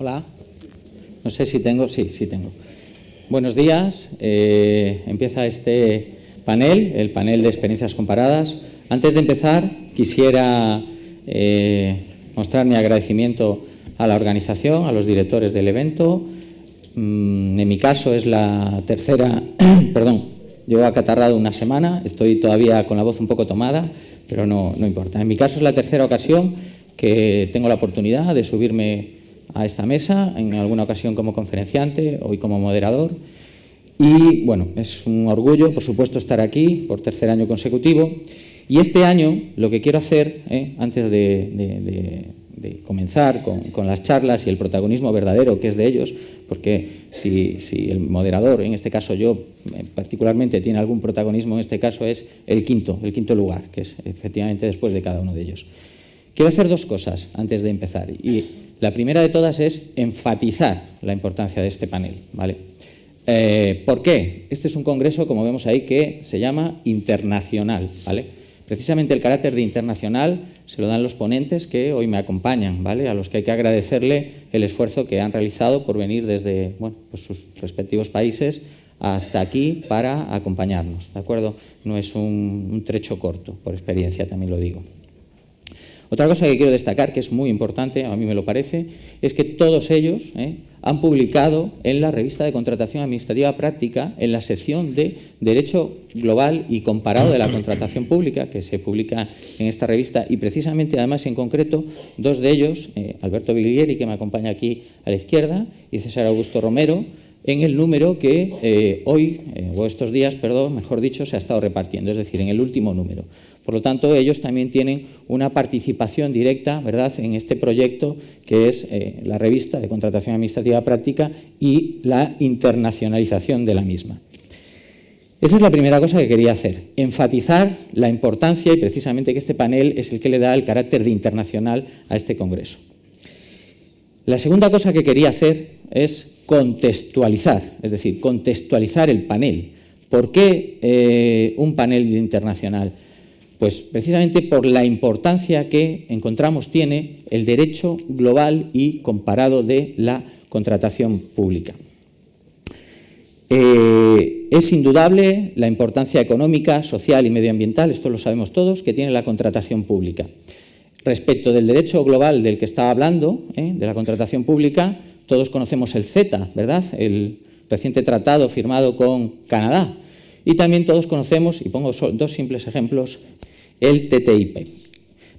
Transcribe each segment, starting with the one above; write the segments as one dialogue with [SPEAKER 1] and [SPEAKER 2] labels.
[SPEAKER 1] Hola. No sé si tengo... Sí tengo. Buenos días. Empieza este panel, el panel de experiencias comparadas. Antes de empezar, quisiera mostrar mi agradecimiento a la organización, a los directores del evento. En mi caso es la tercera... Perdón, llevo acatarrado una semana, estoy todavía con la voz un poco tomada, pero no importa. En mi caso es la tercera ocasión que tengo la oportunidad de subirme a esta mesa, en alguna ocasión como conferenciante, hoy como moderador. Y, bueno, es un orgullo, por supuesto, estar aquí por tercer año consecutivo. Y este año lo que quiero hacer, antes de comenzar con las charlas y el protagonismo verdadero que es de ellos, porque si el moderador, en este caso yo particularmente, tiene algún protagonismo, en este caso es el quinto lugar, que es efectivamente después de cada uno de ellos. Quiero hacer dos cosas antes de empezar. Y la primera de todas es enfatizar la importancia de este panel, ¿vale? ¿Por qué? Este es un congreso, como vemos ahí, que se llama internacional, ¿vale? Precisamente el carácter de internacional se lo dan los ponentes que hoy me acompañan, ¿vale? A los que hay que agradecerle el esfuerzo que han realizado por venir desde pues sus respectivos países hasta aquí para acompañarnos, ¿de acuerdo? No es un trecho corto, por experiencia también lo digo. Otra cosa que quiero destacar, que es muy importante, a mí me lo parece, es que todos ellos han publicado en la revista de contratación administrativa práctica, en la sección de Derecho Global y Comparado de la Contratación Pública, que se publica en esta revista, y precisamente, además, en concreto, dos de ellos, Alberto Viglieri, que me acompaña aquí a la izquierda, y César Augusto Romero, en el número que hoy, o estos días, perdón, mejor dicho, se ha estado repartiendo, es decir, en el último número. Por lo tanto, ellos también tienen una participación directa, ¿verdad?, en este proyecto que es la revista de contratación administrativa práctica y la internacionalización de la misma. Esa es la primera cosa que quería hacer, enfatizar la importancia y precisamente que este panel es el que le da el carácter de internacional a este congreso. La segunda cosa que quería hacer es contextualizar, es decir, contextualizar el panel. ¿Por qué un panel internacional? Pues precisamente por la importancia que encontramos tiene el derecho global y comparado de la contratación pública. Es indudable la importancia económica, social y medioambiental, esto lo sabemos todos, que tiene la contratación pública. Respecto del derecho global del que estaba hablando, de la contratación pública, todos conocemos el CETA, ¿verdad?, el reciente tratado firmado con Canadá. Y también todos conocemos, y pongo dos simples ejemplos, el TTIP,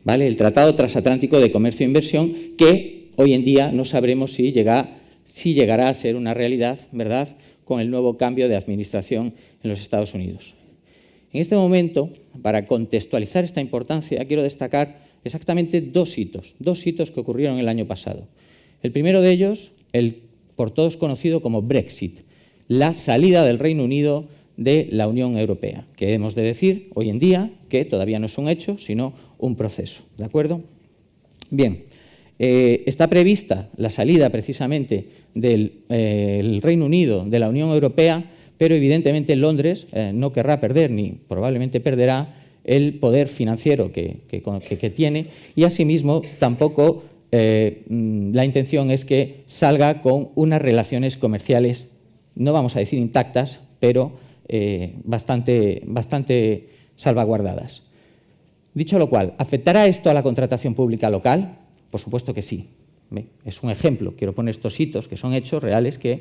[SPEAKER 1] ¿vale?, el Tratado Transatlántico de Comercio e Inversión, que hoy en día no sabremos si llegará a ser una realidad, ¿verdad?, con el nuevo cambio de administración en los Estados Unidos. En este momento, para contextualizar esta importancia, quiero destacar exactamente dos hitos que ocurrieron el año pasado. El primero de ellos, el por todos conocido como Brexit, la salida del Reino Unido de la Unión Europea, que hemos de decir hoy en día que todavía no es un hecho, sino un proceso, ¿de acuerdo? Bien, está prevista la salida precisamente del Reino Unido de la Unión Europea, pero evidentemente Londres no querrá perder, ni probablemente perderá, el poder financiero que tiene, y asimismo tampoco la intención es que salga con unas relaciones comerciales, no vamos a decir intactas, pero bastante salvaguardadas. Dicho lo cual, ¿afectará esto a la contratación pública local? Por supuesto que sí. Es un ejemplo, quiero poner estos hitos que son hechos reales que,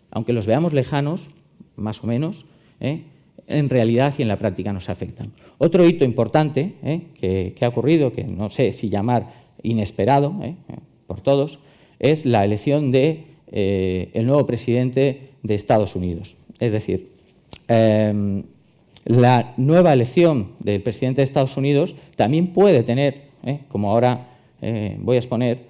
[SPEAKER 1] aunque los veamos lejanos, más o menos, en realidad y en la práctica nos afectan. Otro hito importante que ha ocurrido, que no sé si llamar inesperado por todos, es la elección de el nuevo presidente de Estados Unidos. Es decir, la nueva elección del presidente de Estados Unidos también puede tener, como ahora voy a exponer,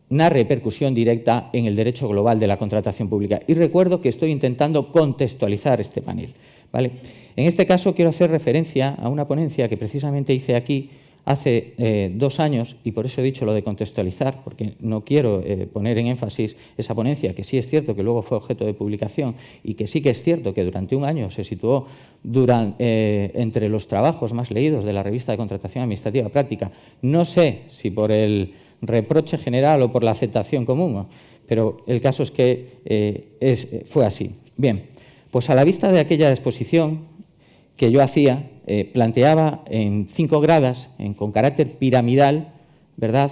[SPEAKER 1] una repercusión directa en el derecho global de la contratación pública. Y recuerdo que estoy intentando contextualizar este panel, ¿vale? En este caso quiero hacer referencia a una ponencia que precisamente hice aquí hace 2 años, y por eso he dicho lo de contextualizar, porque no quiero poner en énfasis esa ponencia, que sí es cierto que luego fue objeto de publicación y que sí que es cierto que durante un año se situó entre los trabajos más leídos de la revista de contratación administrativa práctica. No sé si por el reproche general o por la aceptación común, pero el caso es que fue así. Bien, pues a la vista de aquella exposición que yo hacía, planteaba en 5 gradas, con carácter piramidal, ¿verdad?,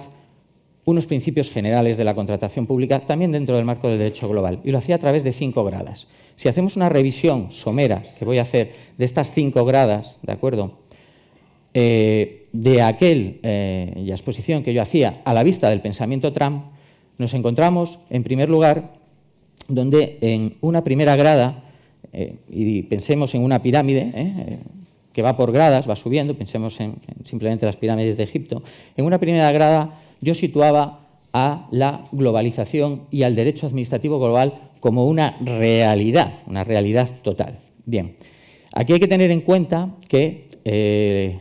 [SPEAKER 1] unos principios generales de la contratación pública, también dentro del marco del derecho global, y lo hacía a través de 5 gradas. Si hacemos una revisión somera, que voy a hacer, de estas 5 gradas, ¿de acuerdo?, de aquella exposición que yo hacía a la vista del pensamiento Trump, nos encontramos, en primer lugar, donde en una primera grada, y pensemos en una pirámide, que va por gradas, va subiendo, pensemos en simplemente las pirámides de Egipto, en una primera grada yo situaba a la globalización y al derecho administrativo global como una realidad total. Bien, aquí hay que tener en cuenta que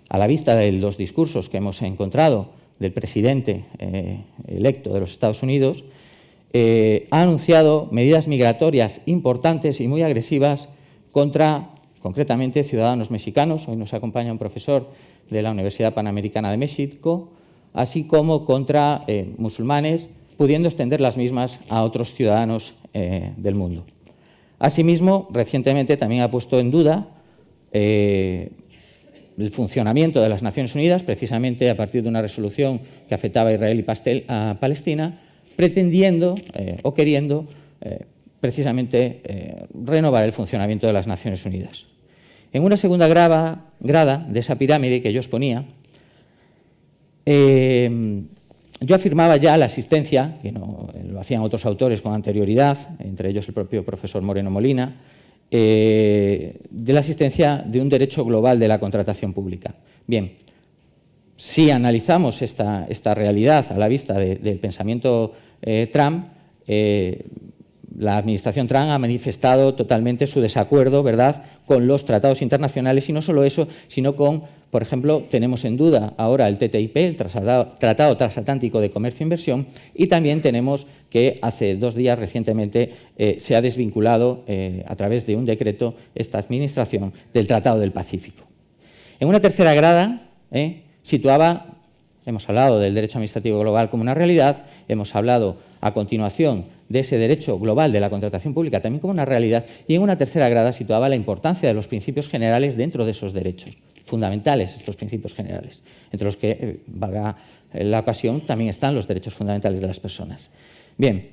[SPEAKER 1] a la vista de los discursos que hemos encontrado del presidente electo de los Estados Unidos, ha anunciado medidas migratorias importantes y muy agresivas contra, concretamente, ciudadanos mexicanos. Hoy nos acompaña un profesor de la Universidad Panamericana de México, así como contra musulmanes, pudiendo extender las mismas a otros ciudadanos del mundo. Asimismo, recientemente también ha puesto en duda el funcionamiento de las Naciones Unidas, precisamente a partir de una resolución que afectaba a Israel y a Palestina, pretendiendo o queriendo precisamente renovar el funcionamiento de las Naciones Unidas. En una segunda grada de esa pirámide que yo exponía, yo afirmaba ya la existencia, que no lo hacían otros autores con anterioridad, entre ellos el propio profesor Moreno Molina, de la existencia de un derecho global de la contratación pública. Bien, si analizamos esta realidad a la vista del pensamiento Trump, la administración Trump ha manifestado totalmente su desacuerdo, ¿verdad?, con los tratados internacionales, y no solo eso, sino con, por ejemplo, tenemos en duda ahora el TTIP, el Tratado Transatlántico de Comercio e Inversión, y también tenemos que hace 2 días recientemente se ha desvinculado a través de un decreto esta administración del Tratado del Pacífico. En una tercera grada situaba, hemos hablado del derecho administrativo global como una realidad, hemos hablado a continuación de ese derecho global de la contratación pública también como una realidad, y en una tercera grada situaba la importancia de los principios generales dentro de esos derechos, fundamentales estos principios generales, entre los que, valga la ocasión, también están los derechos fundamentales de las personas. Bien,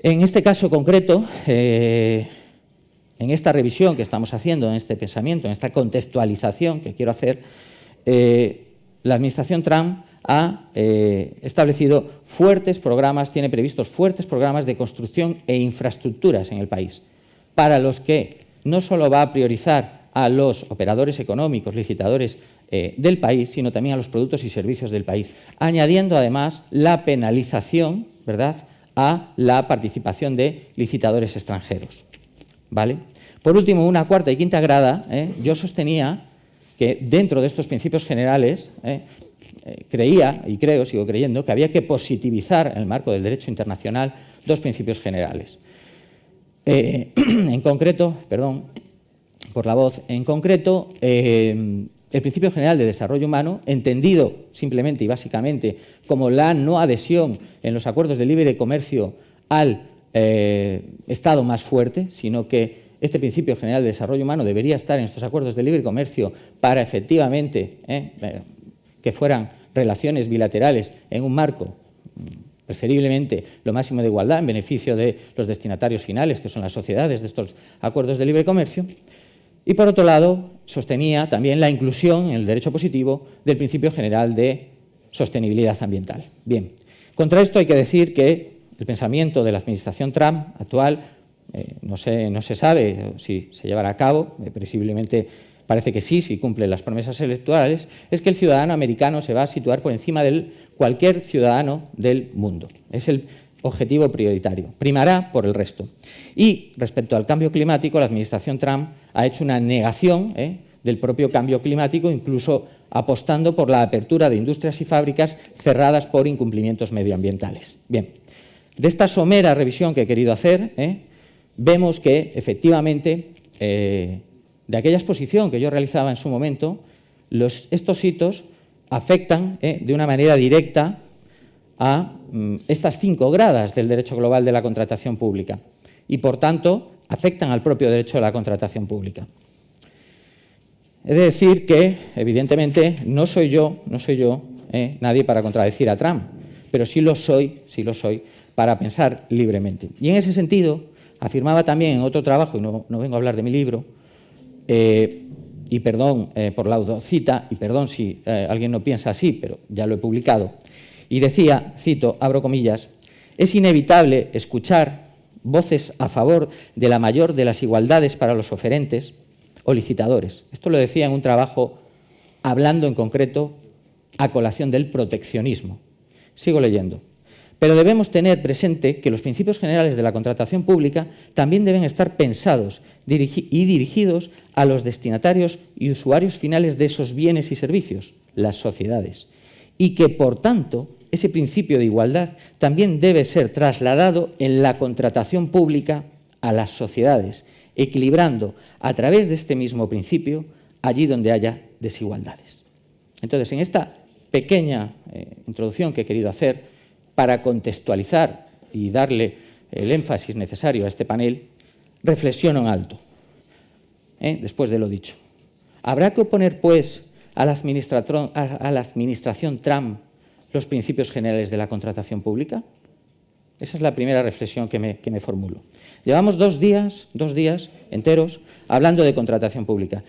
[SPEAKER 1] en este caso concreto, en esta revisión que estamos haciendo, en este pensamiento, en esta contextualización que quiero hacer, la administración Trump ha establecido fuertes programas, tiene previstos fuertes programas de construcción e infraestructuras en el país, para los que no solo va a priorizar a los operadores económicos, licitadores del país, sino también a los productos y servicios del país, añadiendo además la penalización, ¿verdad?, a la participación de licitadores extranjeros, ¿vale? Por último, una cuarta y quinta grada, yo sostenía que dentro de estos principios generales creía, y creo, sigo creyendo, que había que positivizar en el marco del derecho internacional 2 principios generales. En concreto, perdón por la voz, en concreto, el principio general de desarrollo humano, entendido simplemente y básicamente como la no adhesión en los acuerdos de libre comercio al Estado más fuerte, sino que este principio general de desarrollo humano debería estar en estos acuerdos de libre comercio para efectivamente que fueran relaciones bilaterales en un marco, preferiblemente lo máximo de igualdad, en beneficio de los destinatarios finales, que son las sociedades de estos acuerdos de libre comercio. Y, por otro lado, sostenía también la inclusión en el derecho positivo del principio general de sostenibilidad ambiental. Bien, contra esto hay que decir que el pensamiento de la administración Trump actual no se sabe si se llevará a cabo, previsiblemente parece que sí, si cumple las promesas electorales, es que el ciudadano americano se va a situar por encima de cualquier ciudadano del mundo. Es el objetivo prioritario, primará por el resto. Y respecto al cambio climático, la administración Trump ha hecho una negación del propio cambio climático, incluso apostando por la apertura de industrias y fábricas cerradas por incumplimientos medioambientales. Bien, de esta somera revisión que he querido hacer, vemos que efectivamente de aquella exposición que yo realizaba en su momento, estos hitos afectan de una manera directa a estas 5 gradas del derecho global de la contratación pública y, por tanto, afectan al propio derecho de la contratación pública. He de decir que, evidentemente, no soy yo nadie para contradecir a Trump, pero sí lo soy para pensar libremente. Y en ese sentido, afirmaba también en otro trabajo, y no vengo a hablar de mi libro, y perdón por la autocita, y perdón si alguien no piensa así, pero ya lo he publicado, y decía, cito, abro comillas, es inevitable escuchar voces a favor de la mayor de las igualdades para los oferentes o licitadores. Esto lo decía en un trabajo hablando en concreto a colación del proteccionismo. Sigo leyendo. Pero debemos tener presente que los principios generales de la contratación pública también deben estar pensados y dirigidos a los destinatarios y usuarios finales de esos bienes y servicios, las sociedades, y que, por tanto, ese principio de igualdad también debe ser trasladado en la contratación pública a las sociedades, equilibrando a través de este mismo principio allí donde haya desigualdades. Entonces, en esta pequeña introducción que he querido hacer para contextualizar y darle el énfasis necesario a este panel, reflexiono en alto, después de lo dicho. ¿Habrá que oponer, pues, a la administración Trump los principios generales de la contratación pública? Esa es la primera reflexión que me formulo. Llevamos dos días enteros hablando de contratación pública.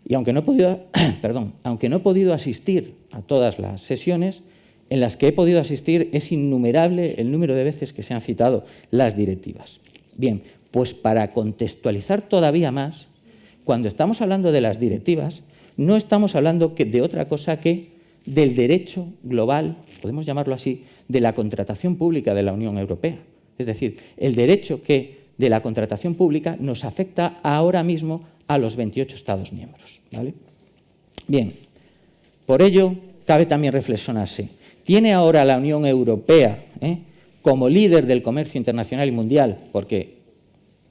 [SPEAKER 1] Y aunque no he podido asistir a todas las sesiones, en las que he podido asistir es innumerable el número de veces que se han citado las directivas. Bien, pues para contextualizar todavía más, cuando estamos hablando de las directivas, no estamos hablando de otra cosa que del derecho global, podemos llamarlo así, de la contratación pública de la Unión Europea. Es decir, el derecho que de la contratación pública nos afecta ahora mismo a los 28 Estados miembros, ¿vale? Bien, por ello cabe también reflexionarse. ¿Tiene ahora la Unión Europea como líder del comercio internacional y mundial? Porque,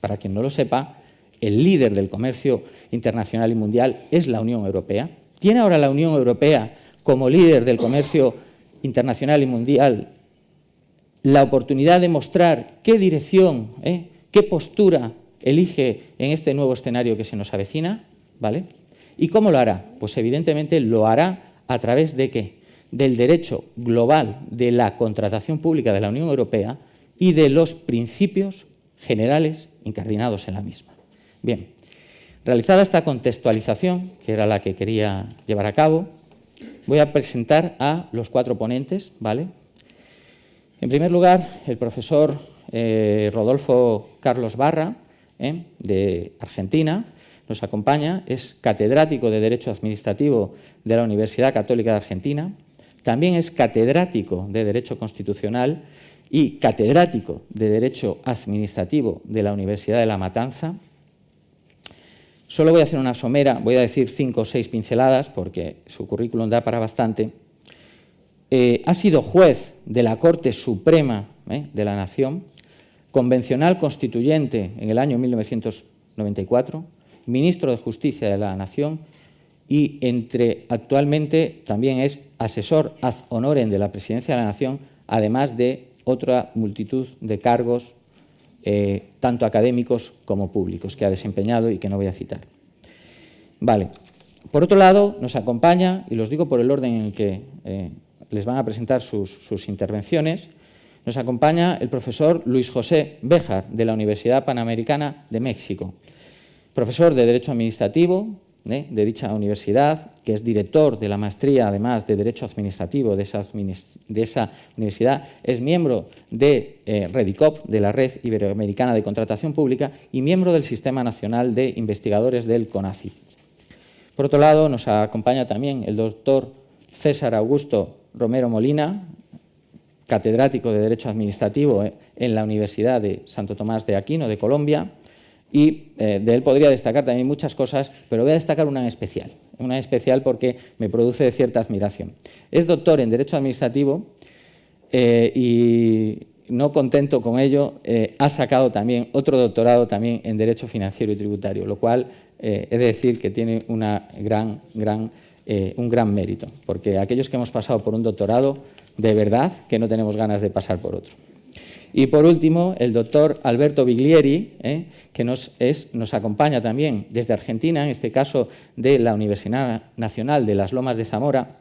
[SPEAKER 1] para quien no lo sepa, el líder del comercio internacional y mundial es la Unión Europea. ¿Tiene ahora la Unión Europea como líder del comercio internacional y mundial la oportunidad de mostrar qué dirección, qué postura elige en este nuevo escenario que se nos avecina? ¿Vale? ¿Y cómo lo hará? Pues evidentemente lo hará a través de ¿qué? Del derecho global de la contratación pública de la Unión Europea y de los principios generales incardinados en la misma. Bien, realizada esta contextualización, que era la que quería llevar a cabo, voy a presentar a los 4 ponentes, ¿vale? En primer lugar, el profesor Rodolfo Carlos Barra, de Argentina, nos acompaña, es catedrático de Derecho Administrativo de la Universidad Católica de Argentina, también es catedrático de Derecho Constitucional y catedrático de Derecho Administrativo de la Universidad de La Matanza. Solo voy a hacer una somera, voy a decir 5 o 6 pinceladas porque su currículum da para bastante. Ha sido juez de la Corte Suprema de la Nación, convencional constituyente en el año 1994, ministro de Justicia de la Nación y actualmente también es asesor ad honorem de la Presidencia de la Nación, además de otra multitud de cargos, tanto académicos como públicos, que ha desempeñado y que no voy a citar. Vale. Por otro lado, nos acompaña, y los digo por el orden en el que les van a presentar sus intervenciones, nos acompaña el profesor Luis José Béjar, de la Universidad Panamericana de México, profesor de Derecho Administrativo de dicha universidad, que es director de la maestría, además, de Derecho Administrativo de esa universidad, es miembro de REDICOP, de la Red Iberoamericana de Contratación Pública, y miembro del Sistema Nacional de Investigadores del CONACYT. Por otro lado, nos acompaña también el doctor César Augusto Romero Molina, catedrático de Derecho Administrativo en la Universidad de Santo Tomás de Aquino, de Colombia, y de él podría destacar también muchas cosas, pero voy a destacar una en especial porque me produce cierta admiración. Es doctor en Derecho Administrativo y, no contento con ello, ha sacado también otro doctorado también en Derecho Financiero y Tributario, lo cual he de decir que tiene una gran un gran mérito, porque aquellos que hemos pasado por un doctorado, de verdad que no tenemos ganas de pasar por otro. Y por último, el doctor Alberto Biglieri, que nos acompaña también desde Argentina, en este caso de la Universidad Nacional de las Lomas de Zamora.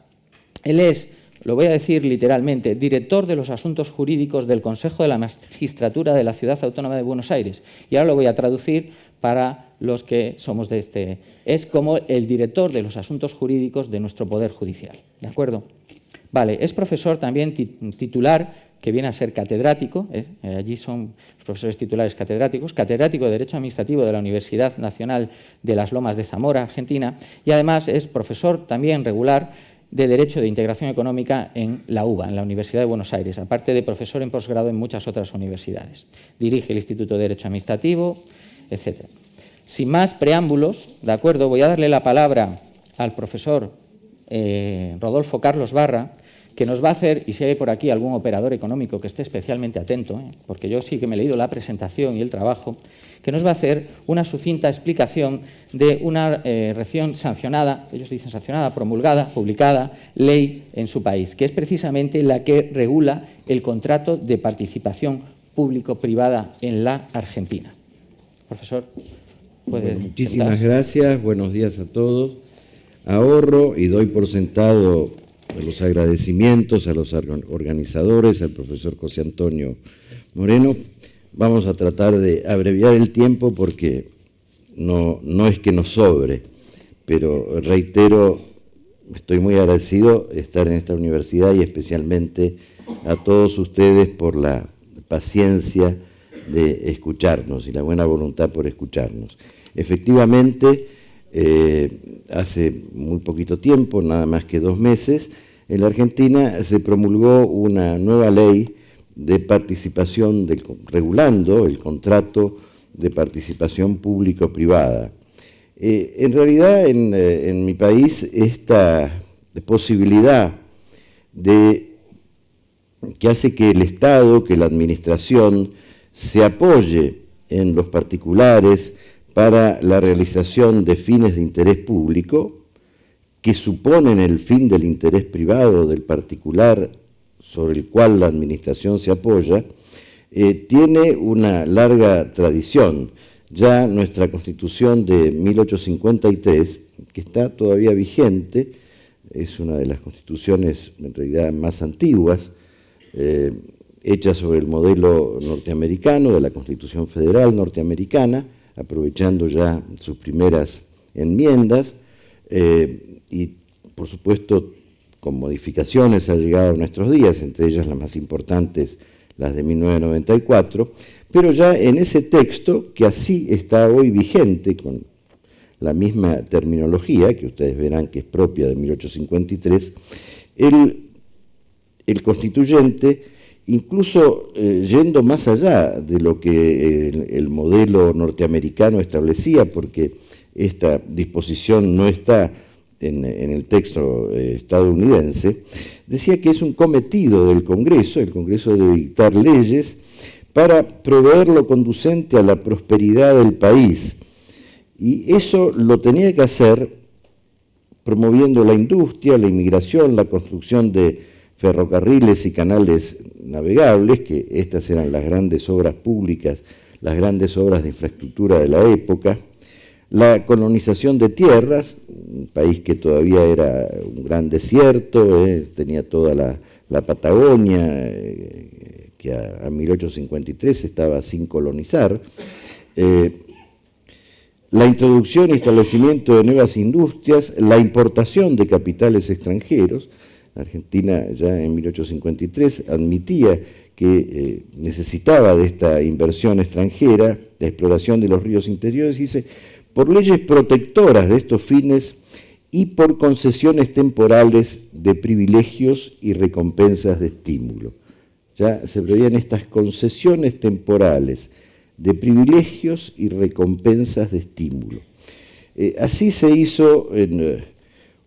[SPEAKER 1] Él es, lo voy a decir literalmente, director de los asuntos jurídicos del Consejo de la Magistratura de la Ciudad Autónoma de Buenos Aires. Y ahora lo voy a traducir para los que somos de este. Es como el director de los asuntos jurídicos de nuestro Poder Judicial. ¿De acuerdo? Vale, es profesor también titular, que viene a ser catedrático, allí son los profesores titulares catedráticos, catedrático de Derecho Administrativo de la Universidad Nacional de las Lomas de Zamora, Argentina, y además es profesor también regular de Derecho de Integración Económica en la UBA, en la Universidad de Buenos Aires, aparte de profesor en posgrado en muchas otras universidades. Dirige el Instituto de Derecho Administrativo, etc. Sin más preámbulos, ¿de acuerdo? Voy a darle la palabra al profesor Rodolfo Carlos Barra, que nos va a hacer, y si hay por aquí algún operador económico que esté especialmente atento, porque yo sí que me he leído la presentación y el trabajo, que nos va a hacer una sucinta explicación de una recién sancionada, ellos dicen sancionada, promulgada, publicada, ley en su país, que es precisamente la que regula el contrato de participación público-privada en la Argentina. Profesor, ¿puede
[SPEAKER 2] muchísimas gracias, buenos días a todos. Ahorro y doy por sentado los agradecimientos a los organizadores, al profesor José Antonio Moreno. Vamos a tratar de abreviar el tiempo porque no es que nos sobre, pero reitero, estoy muy agradecido de estar en esta universidad y especialmente a todos ustedes por la paciencia de escucharnos y la buena voluntad por escucharnos. Efectivamente, hace muy poquito tiempo, nada más que 2 meses, en la Argentina se promulgó una nueva ley de participación, regulando el contrato de participación público-privada. En realidad, en mi país, esta posibilidad que hace que el Estado, que la administración, se apoye en los particulares para la realización de fines de interés público, que suponen el fin del interés privado del particular sobre el cual la administración se apoya, tiene una larga tradición. Ya nuestra Constitución de 1853, que está todavía vigente, es una de las constituciones en realidad más antiguas, hecha sobre el modelo norteamericano de la Constitución Federal norteamericana, aprovechando ya sus primeras enmiendas, y por supuesto con modificaciones ha llegado a nuestros días, entre ellas las más importantes, las de 1994, pero ya en ese texto, que así está hoy vigente, con la misma terminología, que ustedes verán que es propia de 1853, el constituyente, incluso yendo más allá de lo que el modelo norteamericano establecía, porque esta disposición no está en el texto estadounidense, decía que es un cometido del Congreso, el Congreso debe dictar leyes para proveer lo conducente a la prosperidad del país, y eso lo tenía que hacer promoviendo la industria, la inmigración, la construcción de ferrocarriles y canales navegables, que estas eran las grandes obras públicas, las grandes obras de infraestructura de la época, la colonización de tierras, un país que todavía era un gran desierto, tenía toda la Patagonia, que a 1853 estaba sin colonizar, la introducción y establecimiento de nuevas industrias, la importación de capitales extranjeros. Argentina ya en 1853 admitía que necesitaba de esta inversión extranjera, la exploración de los ríos interiores, y dice, por leyes protectoras de estos fines y por concesiones temporales de privilegios y recompensas de estímulo. Ya se preveían estas concesiones temporales de privilegios y recompensas de estímulo. Así se hizo en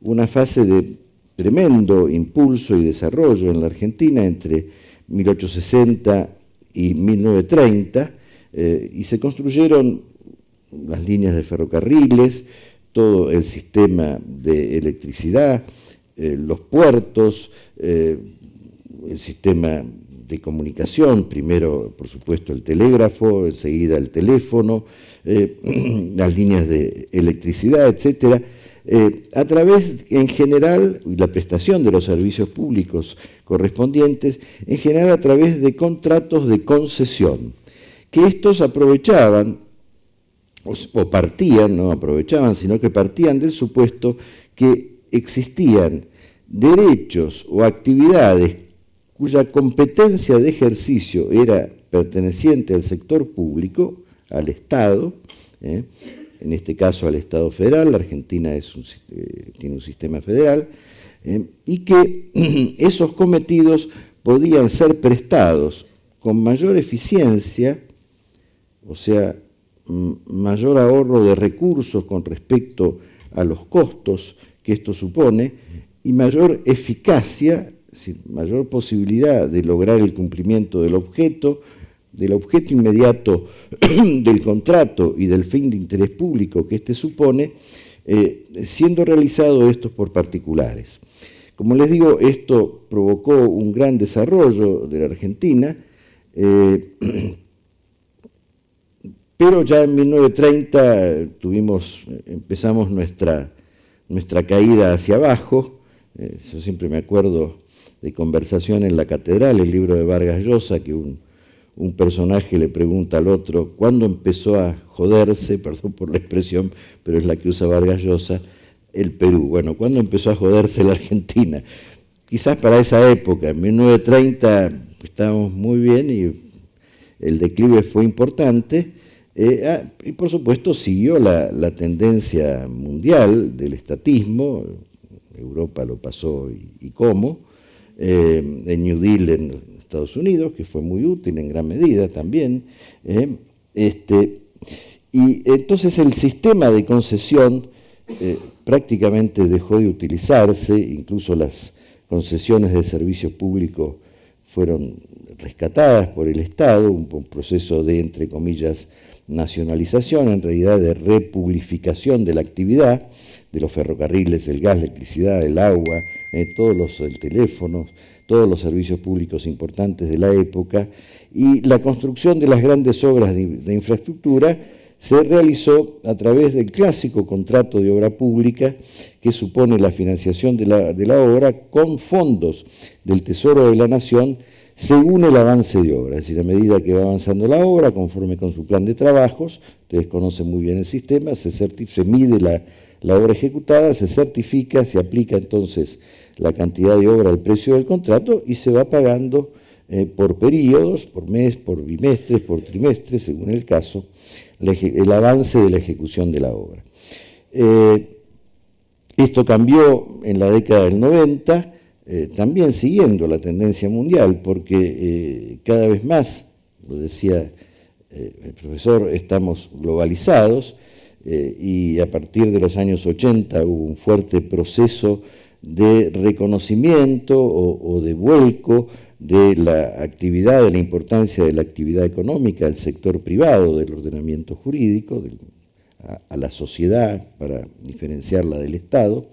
[SPEAKER 2] una fase de tremendo impulso y desarrollo en la Argentina entre 1860 y 1930, y se construyeron las líneas de ferrocarriles, todo el sistema de electricidad, los puertos, el sistema de comunicación, primero por supuesto el telégrafo, enseguida el teléfono, las líneas de electricidad, etcétera, a través en general, y la prestación de los servicios públicos correspondientes, en general a través de contratos de concesión, que estos aprovechaban, o partían, no aprovechaban, sino que partían del supuesto que existían derechos o actividades cuya competencia de ejercicio era perteneciente al sector público, al Estado, en este caso al Estado federal. La Argentina tiene un sistema federal, y que esos cometidos podían ser prestados con mayor eficiencia, o sea, mayor ahorro de recursos con respecto a los costos que esto supone, y mayor eficacia, es decir, mayor posibilidad de lograr el cumplimiento del objeto inmediato del contrato y del fin de interés público que éste supone, siendo realizado esto por particulares. Como les digo, esto provocó un gran desarrollo de la Argentina, pero ya en 1930 empezamos nuestra caída hacia abajo. Yo siempre me acuerdo de Conversación en la Catedral, el libro de Vargas Llosa, que un personaje le pregunta al otro cuándo empezó a joderse, perdón por la expresión, pero es la que usa Vargas Llosa, el Perú. Bueno, ¿cuándo empezó a joderse la Argentina? Quizás para esa época, en 1930 estábamos muy bien y el declive fue importante, y por supuesto siguió la tendencia mundial del estatismo. Europa lo pasó y cómo, el New Deal en Estados Unidos, que fue muy útil en gran medida también, y entonces el sistema de concesión prácticamente dejó de utilizarse, incluso las concesiones de servicio público fueron rescatadas por el Estado, un proceso de, entre comillas, nacionalización, en realidad de republificación de la actividad, de los ferrocarriles, el gas, la electricidad, el agua, el teléfono, todos los servicios públicos importantes de la época, y la construcción de las grandes obras de infraestructura se realizó a través del clásico contrato de obra pública, que supone la financiación de la obra con fondos del Tesoro de la Nación según el avance de obra. Es decir, a medida que va avanzando la obra, conforme con su plan de trabajos, ustedes conocen muy bien el sistema, se mide la obra ejecutada, se certifica, se aplica entonces la cantidad de obra al precio del contrato y se va pagando por periodos, por mes, por bimestres, por trimestres, según el caso, el avance de la ejecución de la obra. Esto cambió en la década del 90, también siguiendo la tendencia mundial, porque cada vez más, lo decía el profesor, estamos globalizados, y a partir de los años 80 hubo un fuerte proceso de reconocimiento o de vuelco de la actividad, de la importancia de la actividad económica del sector privado, del ordenamiento jurídico, a la sociedad, para diferenciarla del Estado.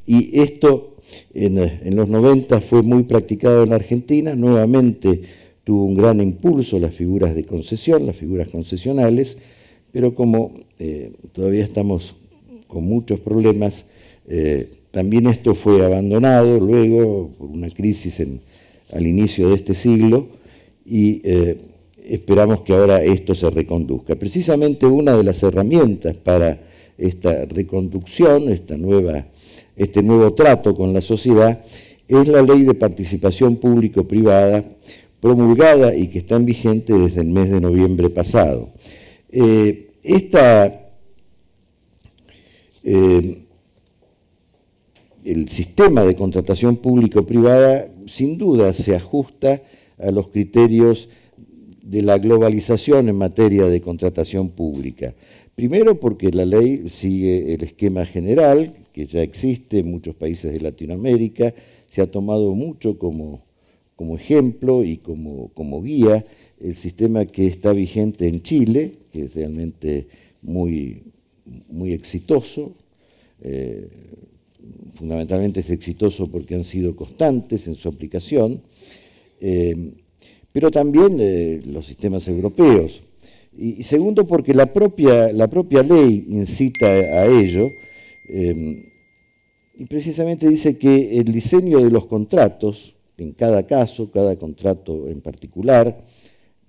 [SPEAKER 2] Y esto en los 90 fue muy practicado en la Argentina, nuevamente tuvo un gran impulso las figuras de concesión, las figuras concesionales, pero como todavía estamos con muchos problemas, también esto fue abandonado luego por una crisis al inicio de este siglo, y esperamos que ahora esto se reconduzca. Precisamente una de las herramientas para esta reconducción, este nuevo trato con la sociedad, es la Ley de Participación Público-Privada, promulgada y que está en vigente desde el mes de noviembre pasado. El sistema de contratación público-privada sin duda se ajusta a los criterios de la globalización en materia de contratación pública. Primero porque la ley sigue el esquema general que ya existe en muchos países de Latinoamérica, se ha tomado mucho como ejemplo y como guía el sistema que está vigente en Chile, que es realmente muy muy exitoso, fundamentalmente es exitoso porque han sido constantes en su aplicación, pero también los sistemas europeos. Y segundo, porque la propia ley incita a ello, y precisamente dice que el diseño de los contratos, en cada caso, cada contrato en particular,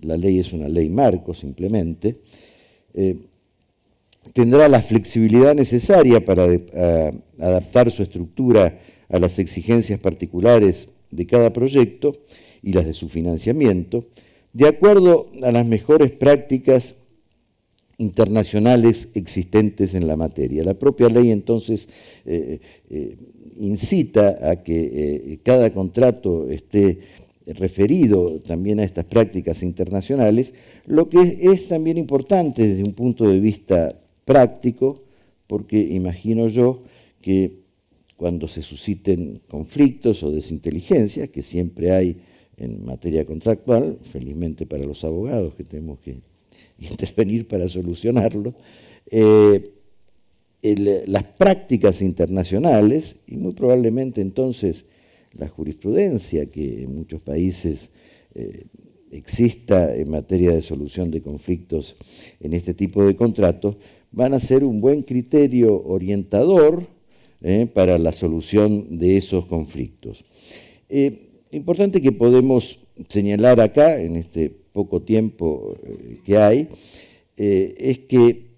[SPEAKER 2] la ley es una ley marco simplemente, tendrá la flexibilidad necesaria para adaptar su estructura a las exigencias particulares de cada proyecto y las de su financiamiento, de acuerdo a las mejores prácticas internacionales existentes en la materia. La propia ley entonces incita a que cada contrato esté referido también a estas prácticas internacionales, lo que es también importante desde un punto de vista práctico, porque imagino yo que cuando se susciten conflictos o desinteligencias, que siempre hay en materia contractual, felizmente para los abogados que tenemos que intervenir para solucionarlo, las prácticas internacionales y muy probablemente entonces la jurisprudencia que en muchos países exista en materia de solución de conflictos en este tipo de contratos, van a ser un buen criterio orientador para la solución de esos conflictos. Importante que podemos señalar acá, en este poco tiempo que hay, es que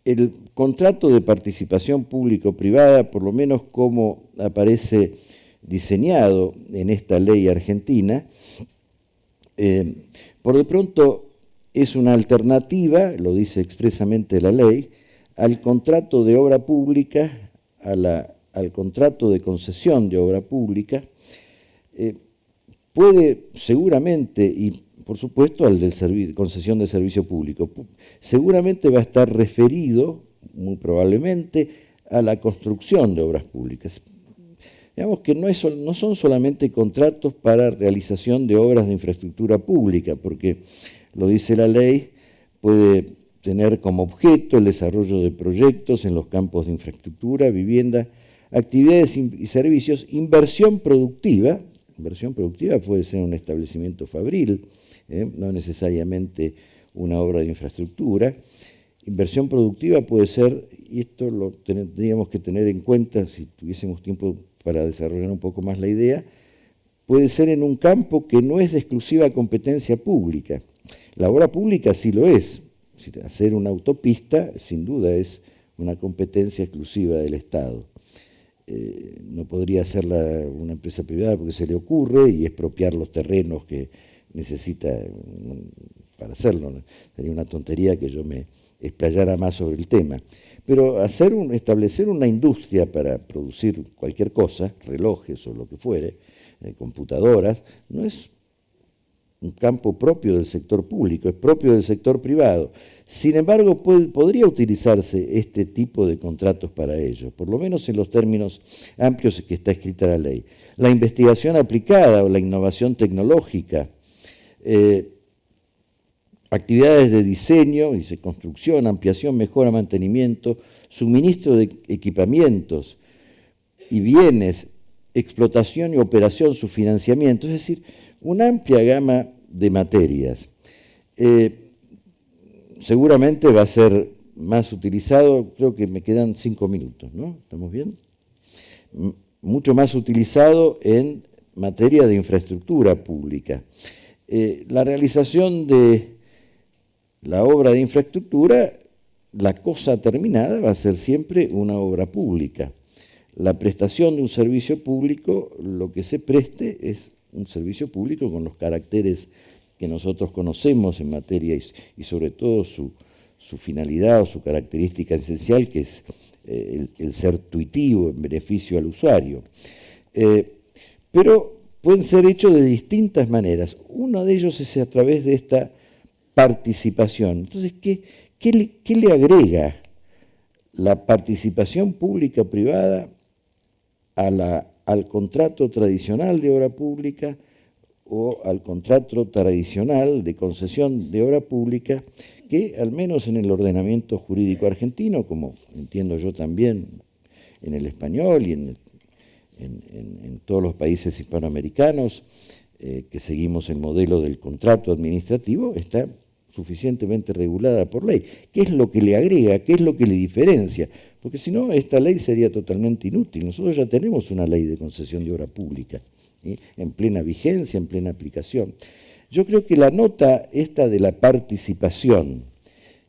[SPEAKER 2] el contrato de participación público-privada, por lo menos como aparece diseñado en esta ley argentina, por de pronto es una alternativa, lo dice expresamente la ley, al contrato de obra pública, al contrato de concesión de obra pública, puede seguramente, y por supuesto al de concesión de servicio público, seguramente va a estar referido, muy probablemente, a la construcción de obras públicas. Digamos que no son solamente contratos para realización de obras de infraestructura pública, porque, lo dice la ley, puede tener como objeto el desarrollo de proyectos en los campos de infraestructura, vivienda, actividades y servicios, inversión productiva. Inversión productiva puede ser un establecimiento fabril, no necesariamente una obra de infraestructura. Inversión productiva puede ser, y esto lo tendríamos que tener en cuenta si tuviésemos tiempo para desarrollar un poco más la idea, puede ser en un campo que no es de exclusiva competencia pública. La obra pública sí lo es. Hacer una autopista, sin duda, es una competencia exclusiva del Estado. No podría hacerla una empresa privada porque se le ocurre y expropiar los terrenos que necesita para hacerlo. Sería una tontería que yo me explayara más sobre el tema. Pero establecer una industria para producir cualquier cosa, relojes o lo que fuere, computadoras, no es un campo propio del sector público, es propio del sector privado. Sin embargo, podría utilizarse este tipo de contratos para ello, por lo menos en los términos amplios que está escrita la ley. La investigación aplicada o la innovación tecnológica, actividades de diseño, dice construcción, ampliación, mejora, mantenimiento, suministro de equipamientos y bienes, explotación y operación, su financiamiento, es decir, una amplia gama de materias. Seguramente va a ser más utilizado, creo que me quedan 5 minutos, ¿no? ¿Estamos bien? Mucho más utilizado en materia de infraestructura pública. La realización de la obra de infraestructura, la cosa terminada va a ser siempre una obra pública. La prestación de un servicio público, lo que se preste es un servicio público con los caracteres que nosotros conocemos en materia y sobre todo su finalidad o su característica esencial, que es el ser tuitivo en beneficio al usuario. Pero pueden ser hechos de distintas maneras. Uno de ellos es a través de esta participación. Entonces, ¿qué le agrega la participación pública-privada al contrato tradicional de obra pública o al contrato tradicional de concesión de obra pública que, al menos en el ordenamiento jurídico argentino, como entiendo yo también en el español y en todos los países hispanoamericanos, que seguimos el modelo del contrato administrativo, está suficientemente regulada por ley. ¿Qué es lo que le agrega? ¿Qué es lo que le diferencia? Porque si no, esta ley sería totalmente inútil. Nosotros ya tenemos una ley de concesión de obra pública, ¿sí?, en plena vigencia, en plena aplicación. Yo creo que la nota esta de la participación,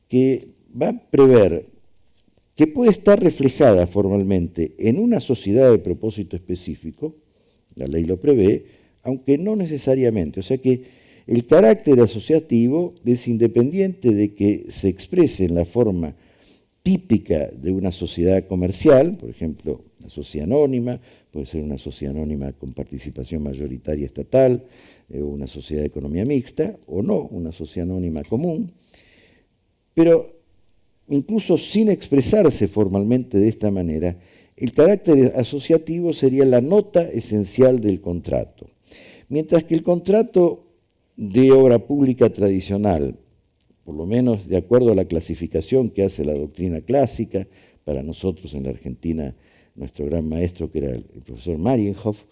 [SPEAKER 2] que va a prever que puede estar reflejada formalmente en una sociedad de propósito específico, la ley lo prevé, aunque no necesariamente. O sea que el carácter asociativo es independiente de que se exprese en la forma típica de una sociedad comercial, por ejemplo, una sociedad anónima, puede ser una sociedad anónima con participación mayoritaria estatal, o una sociedad de economía mixta, o no, una sociedad anónima común, pero incluso sin expresarse formalmente de esta manera, el carácter asociativo sería la nota esencial del contrato. Mientras que el contrato de obra pública tradicional, por lo menos de acuerdo a la clasificación que hace la doctrina clásica, para nosotros en la Argentina, nuestro gran maestro, que era el profesor Marienhof,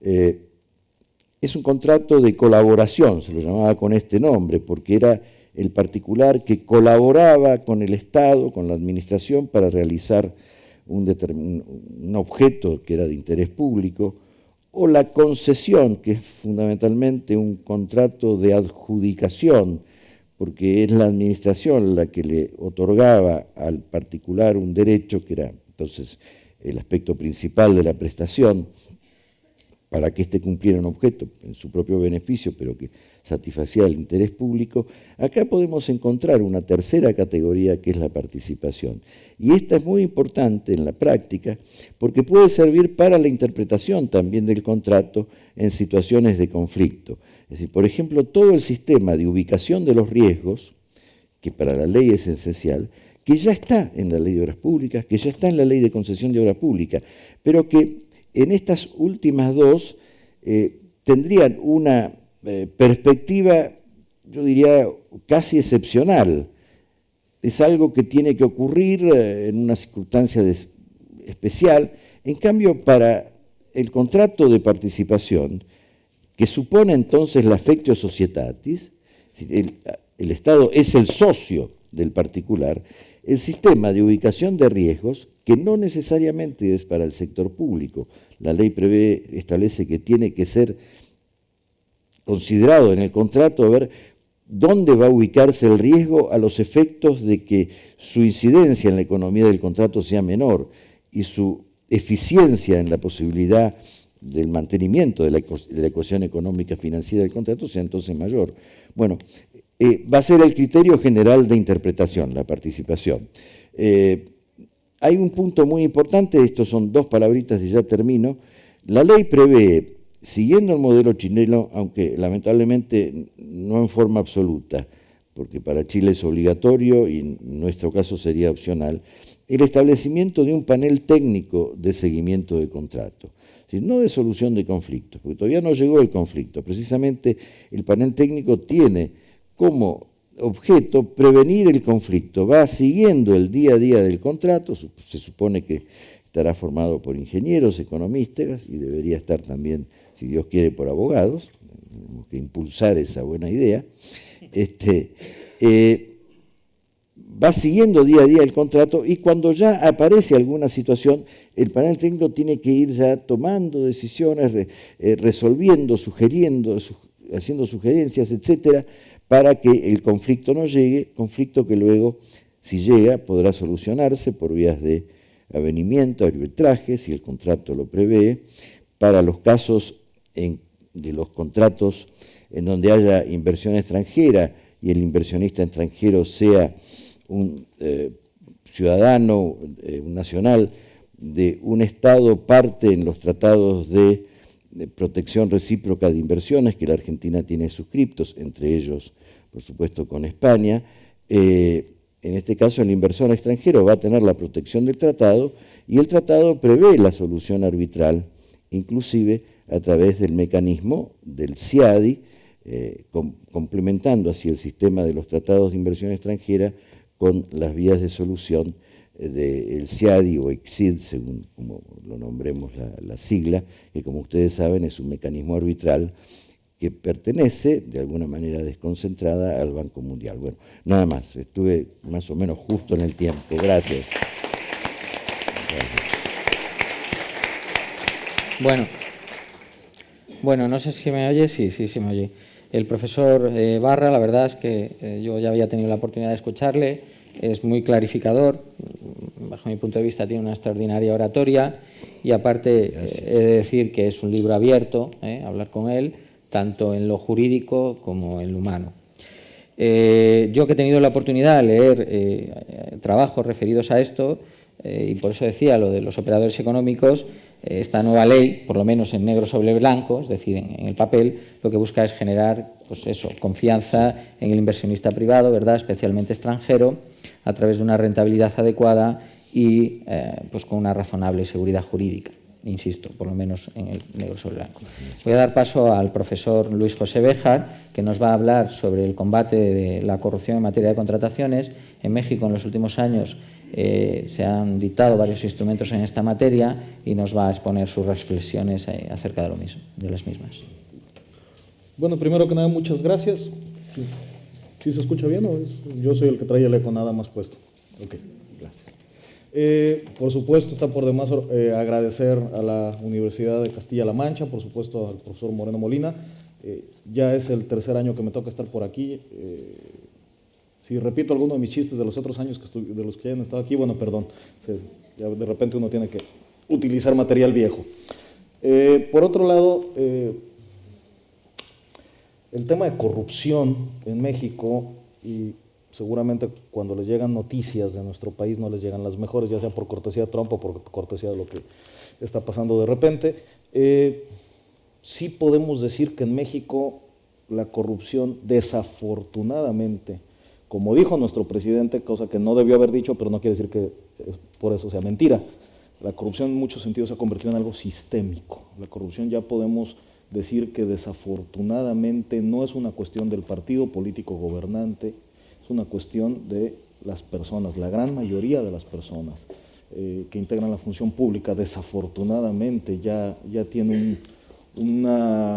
[SPEAKER 2] es un contrato de colaboración, se lo llamaba con este nombre, porque era el particular que colaboraba con el Estado, con la administración, para realizar un objeto que era de interés público, o la concesión, que es fundamentalmente un contrato de adjudicación, porque es la administración la que le otorgaba al particular un derecho, que era entonces el aspecto principal de la prestación, para que éste cumpliera un objeto en su propio beneficio, pero que satisfacía el interés público. Acá podemos encontrar una tercera categoría, que es la participación. Y esta es muy importante en la práctica, porque puede servir para la interpretación también del contrato en situaciones de conflicto. Es decir, por ejemplo, todo el sistema de ubicación de los riesgos, que para la ley es esencial, que ya está en la ley de obras públicas, que ya está en la ley de concesión de obra pública, pero que en estas últimas dos tendrían una perspectiva, yo diría, casi excepcional. Es algo que tiene que ocurrir en una circunstancia especial. En cambio, para el contrato de participación, que supone entonces la affectio societatis, el Estado es el socio del particular, el sistema de ubicación de riesgos, que no necesariamente es para el sector público. La ley establece que tiene que ser considerado en el contrato a ver dónde va a ubicarse el riesgo a los efectos de que su incidencia en la economía del contrato sea menor y su eficiencia en la posibilidad del mantenimiento de la ecuación económica financiera del contrato sea entonces mayor. Bueno, va a ser el criterio general de interpretación, la participación. Hay un punto muy importante, estos son dos palabritas y ya termino. La ley prevé, siguiendo el modelo chileno, aunque lamentablemente no en forma absoluta, porque para Chile es obligatorio y en nuestro caso sería opcional, el establecimiento de un panel técnico de seguimiento de contrato. Es decir, no de solución de conflictos, porque todavía no llegó el conflicto. Precisamente el panel técnico tiene como objeto prevenir el conflicto, va siguiendo el día a día del contrato, se supone que estará formado por ingenieros, economistas, y debería estar también, si Dios quiere, por abogados. Tenemos que impulsar esa buena idea. Va siguiendo día a día el contrato, y cuando ya aparece alguna situación, el panel técnico tiene que ir ya tomando decisiones, resolviendo, sugiriendo, haciendo sugerencias, etcétera, para que el conflicto no llegue, conflicto que luego, si llega, podrá solucionarse por vías de avenimiento, arbitraje, si el contrato lo prevé, para los casos de los contratos en donde haya inversión extranjera y el inversionista extranjero sea un ciudadano, un nacional de un Estado parte en los tratados de protección recíproca de inversiones que la Argentina tiene suscriptos, entre ellos, por supuesto, con España. En este caso, el inversor extranjero va a tener la protección del tratado, y el tratado prevé la solución arbitral, inclusive a través del mecanismo del CIADI, complementando así el sistema de los tratados de inversión extranjera con las vías de solución del CIADI o ICSID, según como lo nombremos la sigla, que como ustedes saben es un mecanismo arbitral que pertenece de alguna manera desconcentrada al Banco Mundial. Bueno, nada más, estuve más o menos justo en el tiempo. Gracias.
[SPEAKER 1] Bueno, no sé si me oye, sí me oye. El profesor Barra, la verdad es que yo ya había tenido la oportunidad de escucharle, es muy clarificador, bajo mi punto de vista tiene una extraordinaria oratoria y aparte he de decir que es un libro abierto, hablar con él, tanto en lo jurídico como en lo humano. Yo que he tenido la oportunidad de leer trabajos referidos a esto, y por eso decía lo de los operadores económicos, esta nueva ley, por lo menos en negro sobre blanco, es decir, en el papel, lo que busca es generar, pues eso, confianza en el inversionista privado, ¿verdad?, especialmente extranjero, a través de una rentabilidad adecuada y pues con una razonable seguridad jurídica, insisto, por lo menos en el negro sobre blanco. Voy a dar paso al profesor Luis José Béjar, que nos va a hablar sobre el combate de la corrupción en materia de contrataciones. En México, en los últimos años, se han dictado varios instrumentos en esta materia y nos va a exponer sus reflexiones acerca de lo mismo, de las mismas.
[SPEAKER 3] Bueno, primero que nada, muchas gracias. ¿Sí se escucha bien o yo soy el que trae el eco nada más puesto? Ok, gracias. Por supuesto, está por demás agradecer a la Universidad de Castilla-La Mancha, por supuesto al profesor Moreno Molina. Ya es el tercer año que me toca estar por aquí. Si repito alguno de mis chistes de los otros años de los que hayan estado aquí, bueno, perdón, ya de repente uno tiene que utilizar material viejo. Por otro lado, el tema de corrupción en México, y seguramente cuando les llegan noticias de nuestro país no les llegan las mejores, ya sea por cortesía de Trump o por cortesía de lo que está pasando de repente, sí podemos decir que en México la corrupción, desafortunadamente, como dijo nuestro presidente, cosa que no debió haber dicho, pero no quiere decir que por eso sea mentira, la corrupción en muchos sentidos se ha convertido en algo sistémico. La corrupción ya podemos decir que desafortunadamente no es una cuestión del partido político gobernante, es una cuestión de las personas, la gran mayoría de las personas que integran la función pública, desafortunadamente ya tiene un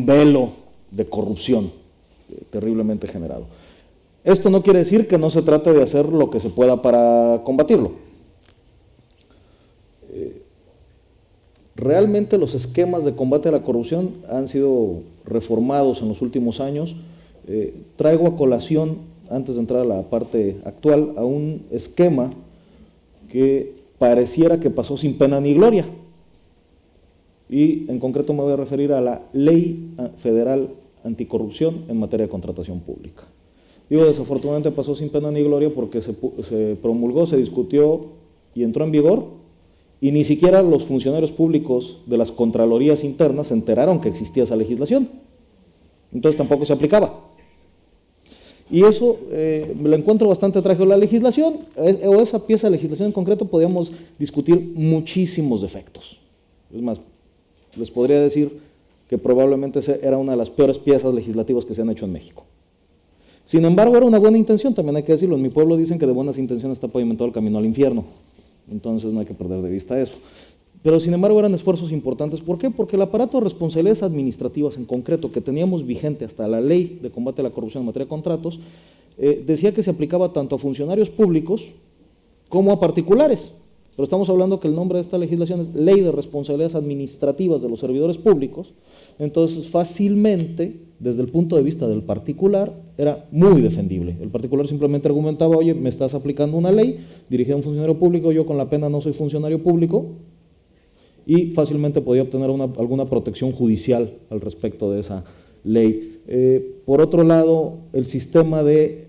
[SPEAKER 3] velo de corrupción terriblemente generado. Esto no quiere decir que no se trate de hacer lo que se pueda para combatirlo. Realmente los esquemas de combate a la corrupción han sido reformados en los últimos años. Traigo a colación, antes de entrar a la parte actual, a un esquema que pareciera que pasó sin pena ni gloria. Y en concreto me voy a referir a la Ley Federal Anticorrupción en materia de contratación pública. Digo, desafortunadamente pasó sin pena ni gloria porque se promulgó, se discutió y entró en vigor, y ni siquiera los funcionarios públicos de las contralorías internas se enteraron que existía esa legislación. Entonces tampoco se aplicaba. Y eso me lo encuentro bastante trágico. La legislación, o esa pieza de legislación en concreto, podíamos discutir muchísimos defectos. Es más, les podría decir que probablemente era una de las peores piezas legislativas que se han hecho en México. Sin embargo, era una buena intención, también hay que decirlo. En mi pueblo dicen que de buenas intenciones está pavimentado el camino al infierno. Entonces no hay que perder de vista eso. Pero sin embargo eran esfuerzos importantes. ¿Por qué? Porque el aparato de responsabilidades administrativas en concreto que teníamos vigente hasta la Ley de Combate a la Corrupción en materia de contratos, decía que se aplicaba tanto a funcionarios públicos como a particulares. Pero estamos hablando que el nombre de esta legislación es Ley de Responsabilidades Administrativas de los Servidores Públicos. Entonces fácilmente, desde el punto de vista del particular, era muy defendible. El particular simplemente argumentaba: oye, me estás aplicando una ley dirigida a un funcionario público, yo con la pena no soy funcionario público, y fácilmente podía obtener alguna protección judicial al respecto de esa ley. Por otro lado, el sistema de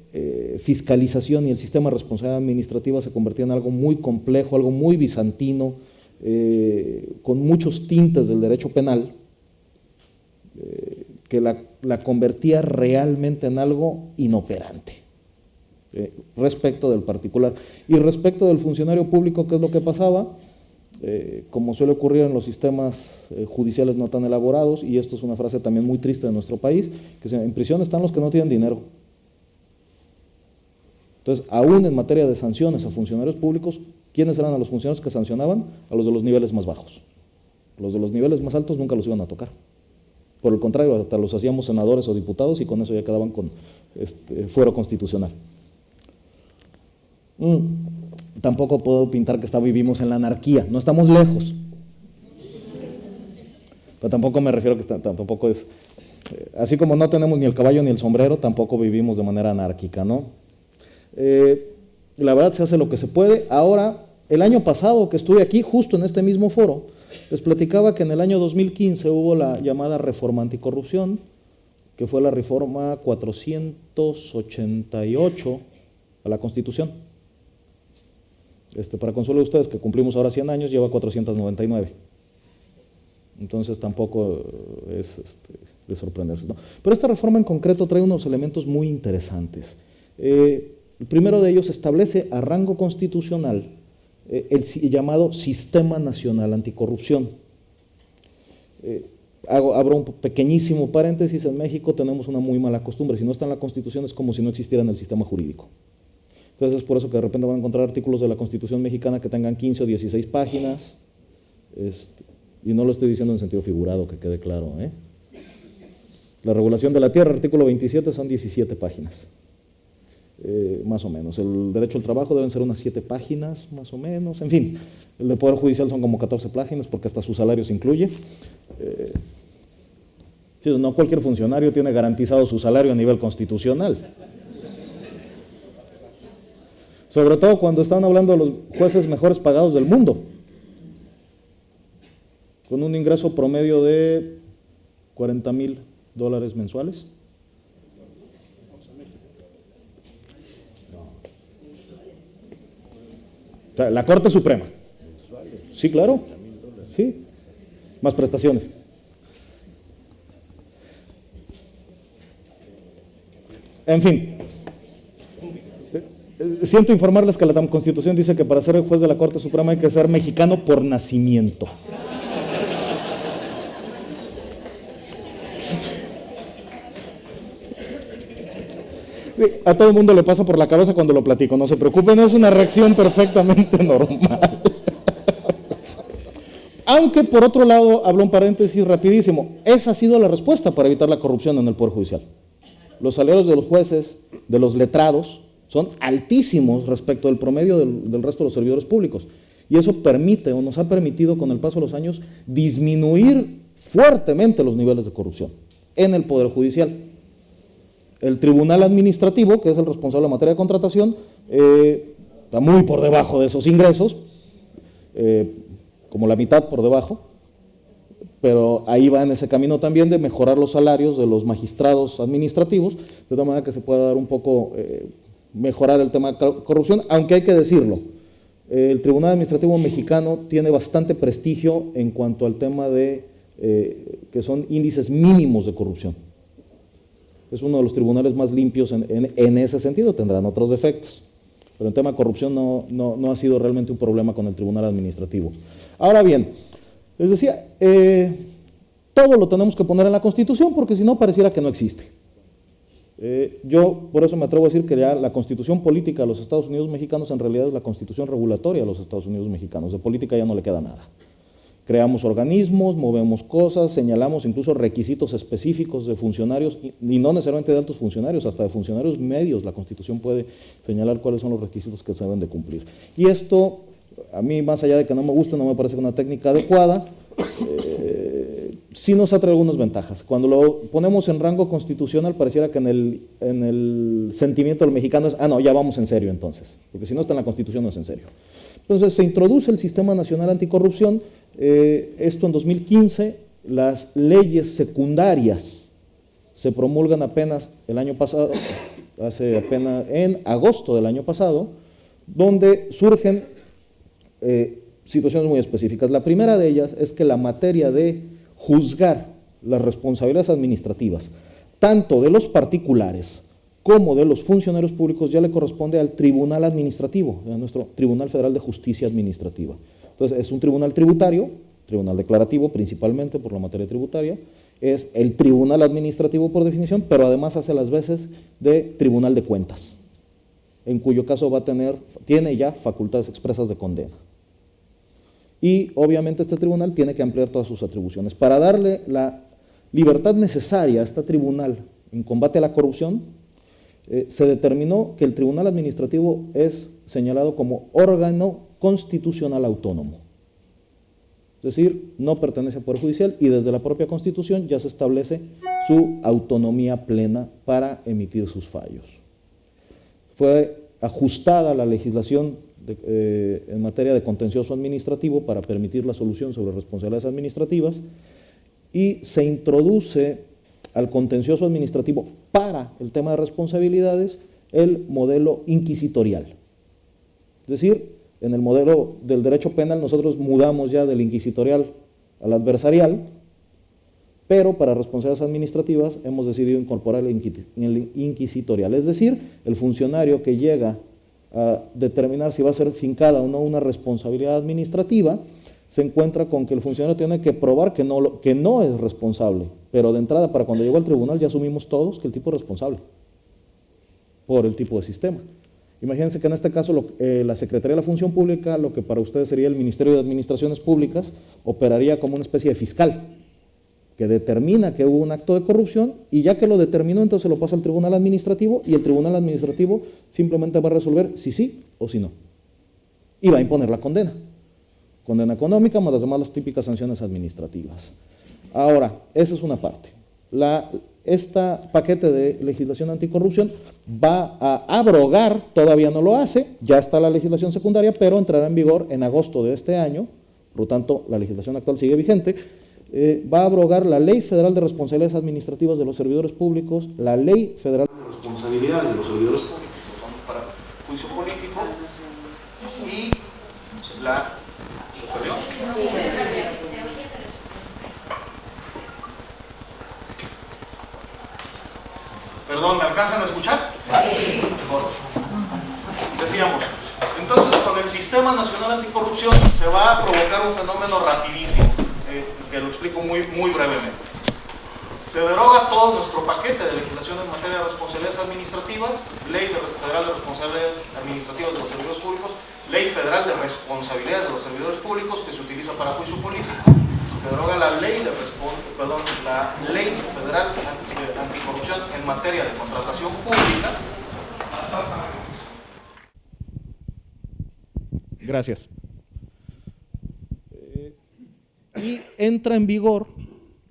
[SPEAKER 3] fiscalización y el sistema de responsabilidad administrativa se convertía en algo muy complejo, algo muy bizantino, con muchos tintes del derecho penal, que la convertía realmente en algo inoperante respecto del particular. Y respecto del funcionario público, ¿qué es lo que pasaba? como suele ocurrir en los sistemas judiciales no tan elaborados, y esto es una frase también muy triste de nuestro país, que en prisión están los que no tienen dinero. Entonces, aún en materia de sanciones a funcionarios públicos, ¿quiénes eran a los funcionarios que sancionaban? A los de los niveles más bajos. Los de los niveles más altos nunca los iban a tocar. Por el contrario, hasta los hacíamos senadores o diputados y con eso ya quedaban con fuero constitucional. Tampoco puedo pintar que vivimos en la anarquía, no estamos lejos. Pero tampoco me refiero que tampoco es, así como no tenemos ni el caballo ni el sombrero, tampoco vivimos de manera anárquica, ¿no? La verdad se hace lo que se puede. Ahora, el año pasado que estuve aquí, justo en este mismo foro, les platicaba que en el año 2015 hubo la llamada reforma anticorrupción, que fue la reforma 488 a la Constitución. Para consuelo de ustedes, que cumplimos ahora 100 años, lleva 499. Entonces tampoco es de sorprenderse, ¿no? Pero esta reforma en concreto trae unos elementos muy interesantes. El primero de ellos establece a rango constitucional el llamado Sistema Nacional Anticorrupción. Abro un pequeñísimo paréntesis: en México tenemos una muy mala costumbre, si no está en la Constitución es como si no existiera en el sistema jurídico. Entonces es por eso que de repente van a encontrar artículos de la Constitución mexicana que tengan 15 o 16 páginas, y no lo estoy diciendo en sentido figurado, que quede claro, ¿eh? La regulación de la tierra, artículo 27, son 17 páginas. Más o menos. El derecho al trabajo deben ser unas 7 páginas, más o menos. En fin, el de Poder Judicial son como 14 páginas, porque hasta su salario se incluye. No cualquier funcionario tiene garantizado su salario a nivel constitucional. Sobre todo cuando están hablando de los jueces mejores pagados del mundo, con un ingreso promedio de $40,000 mensuales. O sea, la Corte Suprema. Sí, claro. Sí. Más prestaciones. En fin. Siento informarles que la Constitución dice que para ser el juez de la Corte Suprema hay que ser mexicano por nacimiento. Sí, a todo el mundo le pasa por la cabeza cuando lo platico, no se preocupen, es una reacción perfectamente normal. Aunque por otro lado, hablo un paréntesis rapidísimo, esa ha sido la respuesta para evitar la corrupción en el Poder Judicial. Los salarios de los jueces, de los letrados, son altísimos respecto del promedio del resto de los servidores públicos. Y eso permite, o nos ha permitido con el paso de los años, disminuir fuertemente los niveles de corrupción en el Poder Judicial. El Tribunal Administrativo, que es el responsable en materia de contratación, está muy por debajo de esos ingresos, como la mitad por debajo, pero ahí va en ese camino también de mejorar los salarios de los magistrados administrativos, de tal manera que se pueda dar un poco, mejorar el tema de corrupción, aunque hay que decirlo, el Tribunal Administrativo mexicano tiene bastante prestigio en cuanto al tema de que son índices mínimos de corrupción. Es uno de los tribunales más limpios en ese sentido, tendrán otros defectos, pero en tema de corrupción no ha sido realmente un problema con el Tribunal Administrativo. Ahora bien, les decía, todo lo tenemos que poner en la Constitución porque si no pareciera que no existe. Yo por eso me atrevo a decir que ya la Constitución política de los Estados Unidos mexicanos en realidad es la Constitución regulatoria de los Estados Unidos mexicanos, de política ya no le queda nada. Creamos organismos, movemos cosas, señalamos incluso requisitos específicos de funcionarios, y no necesariamente de altos funcionarios, hasta de funcionarios medios. La Constitución puede señalar cuáles son los requisitos que se deben de cumplir. Y esto, a mí, más allá de que no me guste, no me parece una técnica adecuada, sí nos atrae algunas ventajas. Cuando lo ponemos en rango constitucional, pareciera que en el sentimiento del mexicano es, no, ya vamos en serio entonces, porque si no está en la Constitución no es en serio. Entonces se introduce el Sistema Nacional Anticorrupción, esto en 2015, las leyes secundarias se promulgan apenas el año pasado, en agosto del año pasado, donde surgen situaciones muy específicas. La primera de ellas es que la materia de juzgar las responsabilidades administrativas, tanto de los particulares como de los funcionarios públicos, ya le corresponde al Tribunal Administrativo, a nuestro Tribunal Federal de Justicia Administrativa. Entonces, es un tribunal tributario, tribunal declarativo principalmente por la materia tributaria, es el tribunal administrativo por definición, pero además hace las veces de tribunal de cuentas, en cuyo caso tiene ya facultades expresas de condena. Y obviamente este tribunal tiene que ampliar todas sus atribuciones. Para darle la libertad necesaria a este tribunal en combate a la corrupción, se determinó que el tribunal administrativo es señalado como órgano constitucional autónomo. Es decir, no pertenece al Poder Judicial y desde la propia Constitución ya se establece su autonomía plena para emitir sus fallos. Fue ajustada la legislación en materia de contencioso administrativo para permitir la solución sobre responsabilidades administrativas y se introduce al contencioso administrativo para el tema de responsabilidades el modelo inquisitorial. Es decir, en el modelo del derecho penal nosotros mudamos ya del inquisitorial al adversarial, pero para responsabilidades administrativas hemos decidido incorporar el inquisitorial. Es decir, el funcionario que llega a determinar si va a ser fincada o no una responsabilidad administrativa, se encuentra con que el funcionario tiene que probar que no es responsable, pero de entrada, para cuando llegó al tribunal ya asumimos todos que el tipo es responsable por el tipo de sistema. Imagínense que en este caso la Secretaría de la Función Pública, lo que para ustedes sería el Ministerio de Administraciones Públicas, operaría como una especie de fiscal que determina que hubo un acto de corrupción y ya que lo determinó, entonces lo pasa al Tribunal Administrativo y el Tribunal Administrativo simplemente va a resolver si sí o si no. Y va a imponer la condena. Condena económica más las típicas sanciones administrativas. Ahora, esa es una parte. Este paquete de legislación anticorrupción va a abrogar, todavía no lo hace, ya está la legislación secundaria, pero entrará en vigor en agosto de este año, por lo tanto la legislación actual sigue vigente, va a abrogar la Ley Federal de Responsabilidades Administrativas de los Servidores Públicos, la Ley Federal de Responsabilidades de los Servidores Públicos para juicio político y la... Perdón, ¿me alcanzan a escuchar? Sí. Mejor. Decíamos, entonces con el Sistema Nacional Anticorrupción se va a provocar un fenómeno rapidísimo, que lo explico muy brevemente. Se deroga todo nuestro paquete de legislación en materia de responsabilidades administrativas, Ley Federal de Responsabilidades Administrativas de los Servidores Públicos, Ley Federal de Responsabilidades de los Servidores Públicos que se utiliza para juicio político. Se deroga la Ley Federal Anticorrupción en materia de contratación pública. Gracias. Y entra en vigor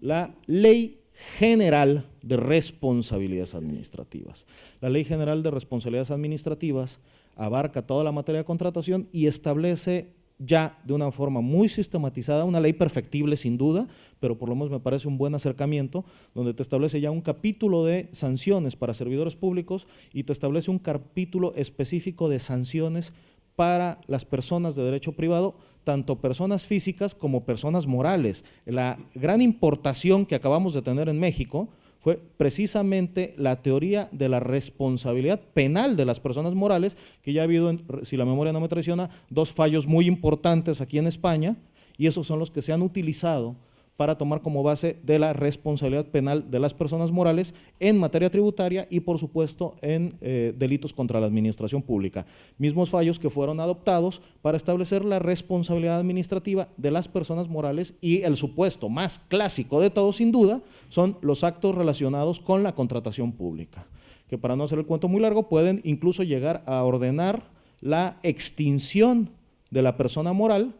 [SPEAKER 3] la Ley General de Responsabilidades Administrativas. La Ley General de Responsabilidades Administrativas abarca toda la materia de contratación y establece ya de una forma muy sistematizada, una ley perfectible sin duda, pero por lo menos me parece un buen acercamiento, donde te establece ya un capítulo de sanciones para servidores públicos y te establece un capítulo específico de sanciones para las personas de derecho privado, tanto personas físicas como personas morales. La gran importación que acabamos de tener en México fue precisamente la teoría de la responsabilidad penal de las personas morales, que ya ha habido, si la memoria no me traiciona, 2 fallos muy importantes aquí en España, y esos son los que se han utilizado para tomar como base de la responsabilidad penal de las personas morales en materia tributaria y, por supuesto, en delitos contra la administración pública. Mismos fallos que fueron adoptados para establecer la responsabilidad administrativa de las personas morales y el supuesto más clásico de todos, sin duda, son los actos relacionados con la contratación pública, que para no hacer el cuento muy largo, pueden incluso llegar a ordenar la extinción de la persona moral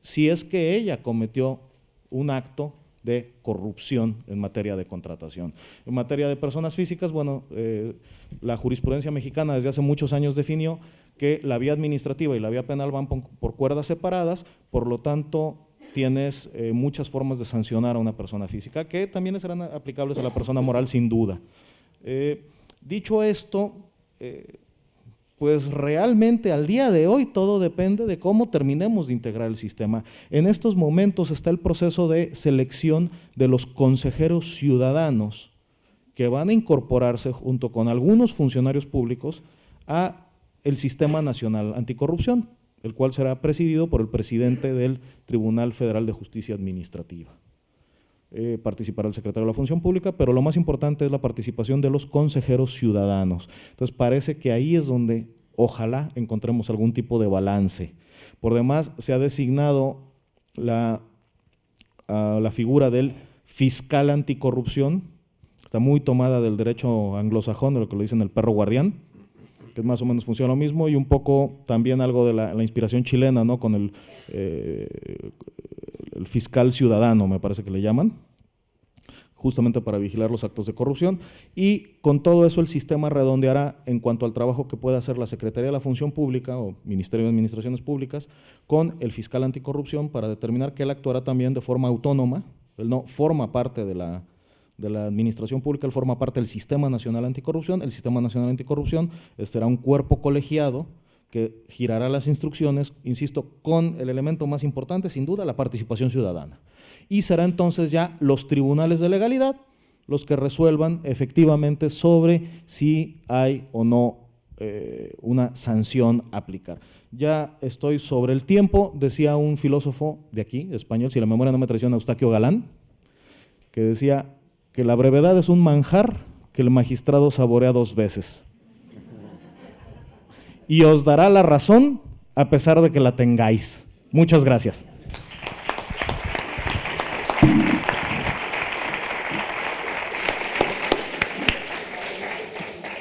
[SPEAKER 3] si es que ella cometió un acto de corrupción en materia de contratación. En materia de personas físicas, bueno, la jurisprudencia mexicana desde hace muchos años definió que la vía administrativa y la vía penal van por cuerdas separadas, por lo tanto tienes muchas formas de sancionar a una persona física, que también serán aplicables a la persona moral sin duda. Dicho esto, pues realmente al día de hoy todo depende de cómo terminemos de integrar el sistema. En estos momentos está el proceso de selección de los consejeros ciudadanos que van a incorporarse junto con algunos funcionarios públicos a el Sistema Nacional Anticorrupción. el cual será presidido por el presidente del Tribunal Federal de Justicia Administrativa. Participará el secretario de la Función Pública, pero lo más importante es la participación de los consejeros ciudadanos. Entonces parece que ahí es donde ojalá encontremos algún tipo de balance. Por demás, se ha designado la figura del fiscal anticorrupción, está muy tomada del derecho anglosajón, de lo que le dicen el perro guardián, que más o menos funciona lo mismo, y un poco también algo de la inspiración chilena, ¿no? Con el fiscal ciudadano, me parece que le llaman, justamente para vigilar los actos de corrupción, y con todo eso el sistema redondeará en cuanto al trabajo que pueda hacer la Secretaría de la Función Pública o Ministerio de Administraciones Públicas con el fiscal anticorrupción para determinar que él actuará también de forma autónoma. Él no forma parte de la administración pública, él forma parte del Sistema Nacional Anticorrupción. El Sistema Nacional Anticorrupción será un cuerpo colegiado que girará las instrucciones, insisto, con el elemento más importante, sin duda, la participación ciudadana. Y será entonces ya los tribunales de legalidad los que resuelvan efectivamente sobre si hay o no una sanción a aplicar. Ya estoy sobre el tiempo, decía un filósofo de aquí, español, si la memoria no me traiciona, Eustaquio Galán, que decía que la brevedad es un manjar que el magistrado saborea 2 veces. Y os dará la razón a pesar de que la tengáis. Muchas gracias.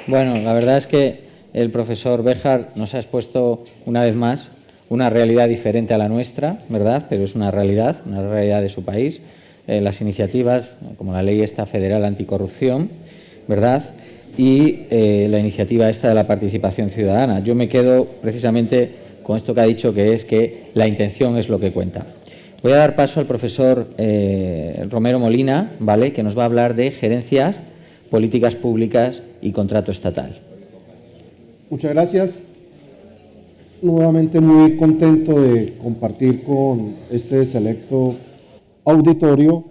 [SPEAKER 1] Bueno, la verdad es que el profesor Béjar nos ha expuesto una vez más una realidad diferente a la nuestra, ¿verdad? Pero es una realidad de su país. Las iniciativas, como la ley esta federal anticorrupción, ¿verdad? Y la iniciativa esta de la participación ciudadana. Yo me quedo precisamente con esto que ha dicho, que es que la intención es lo que cuenta. Voy a dar paso al profesor Romero Molina, ¿vale?, que nos va a hablar de gerencias, políticas públicas y contrato estatal.
[SPEAKER 4] Muchas gracias. Nuevamente muy contento de compartir con este selecto auditorio,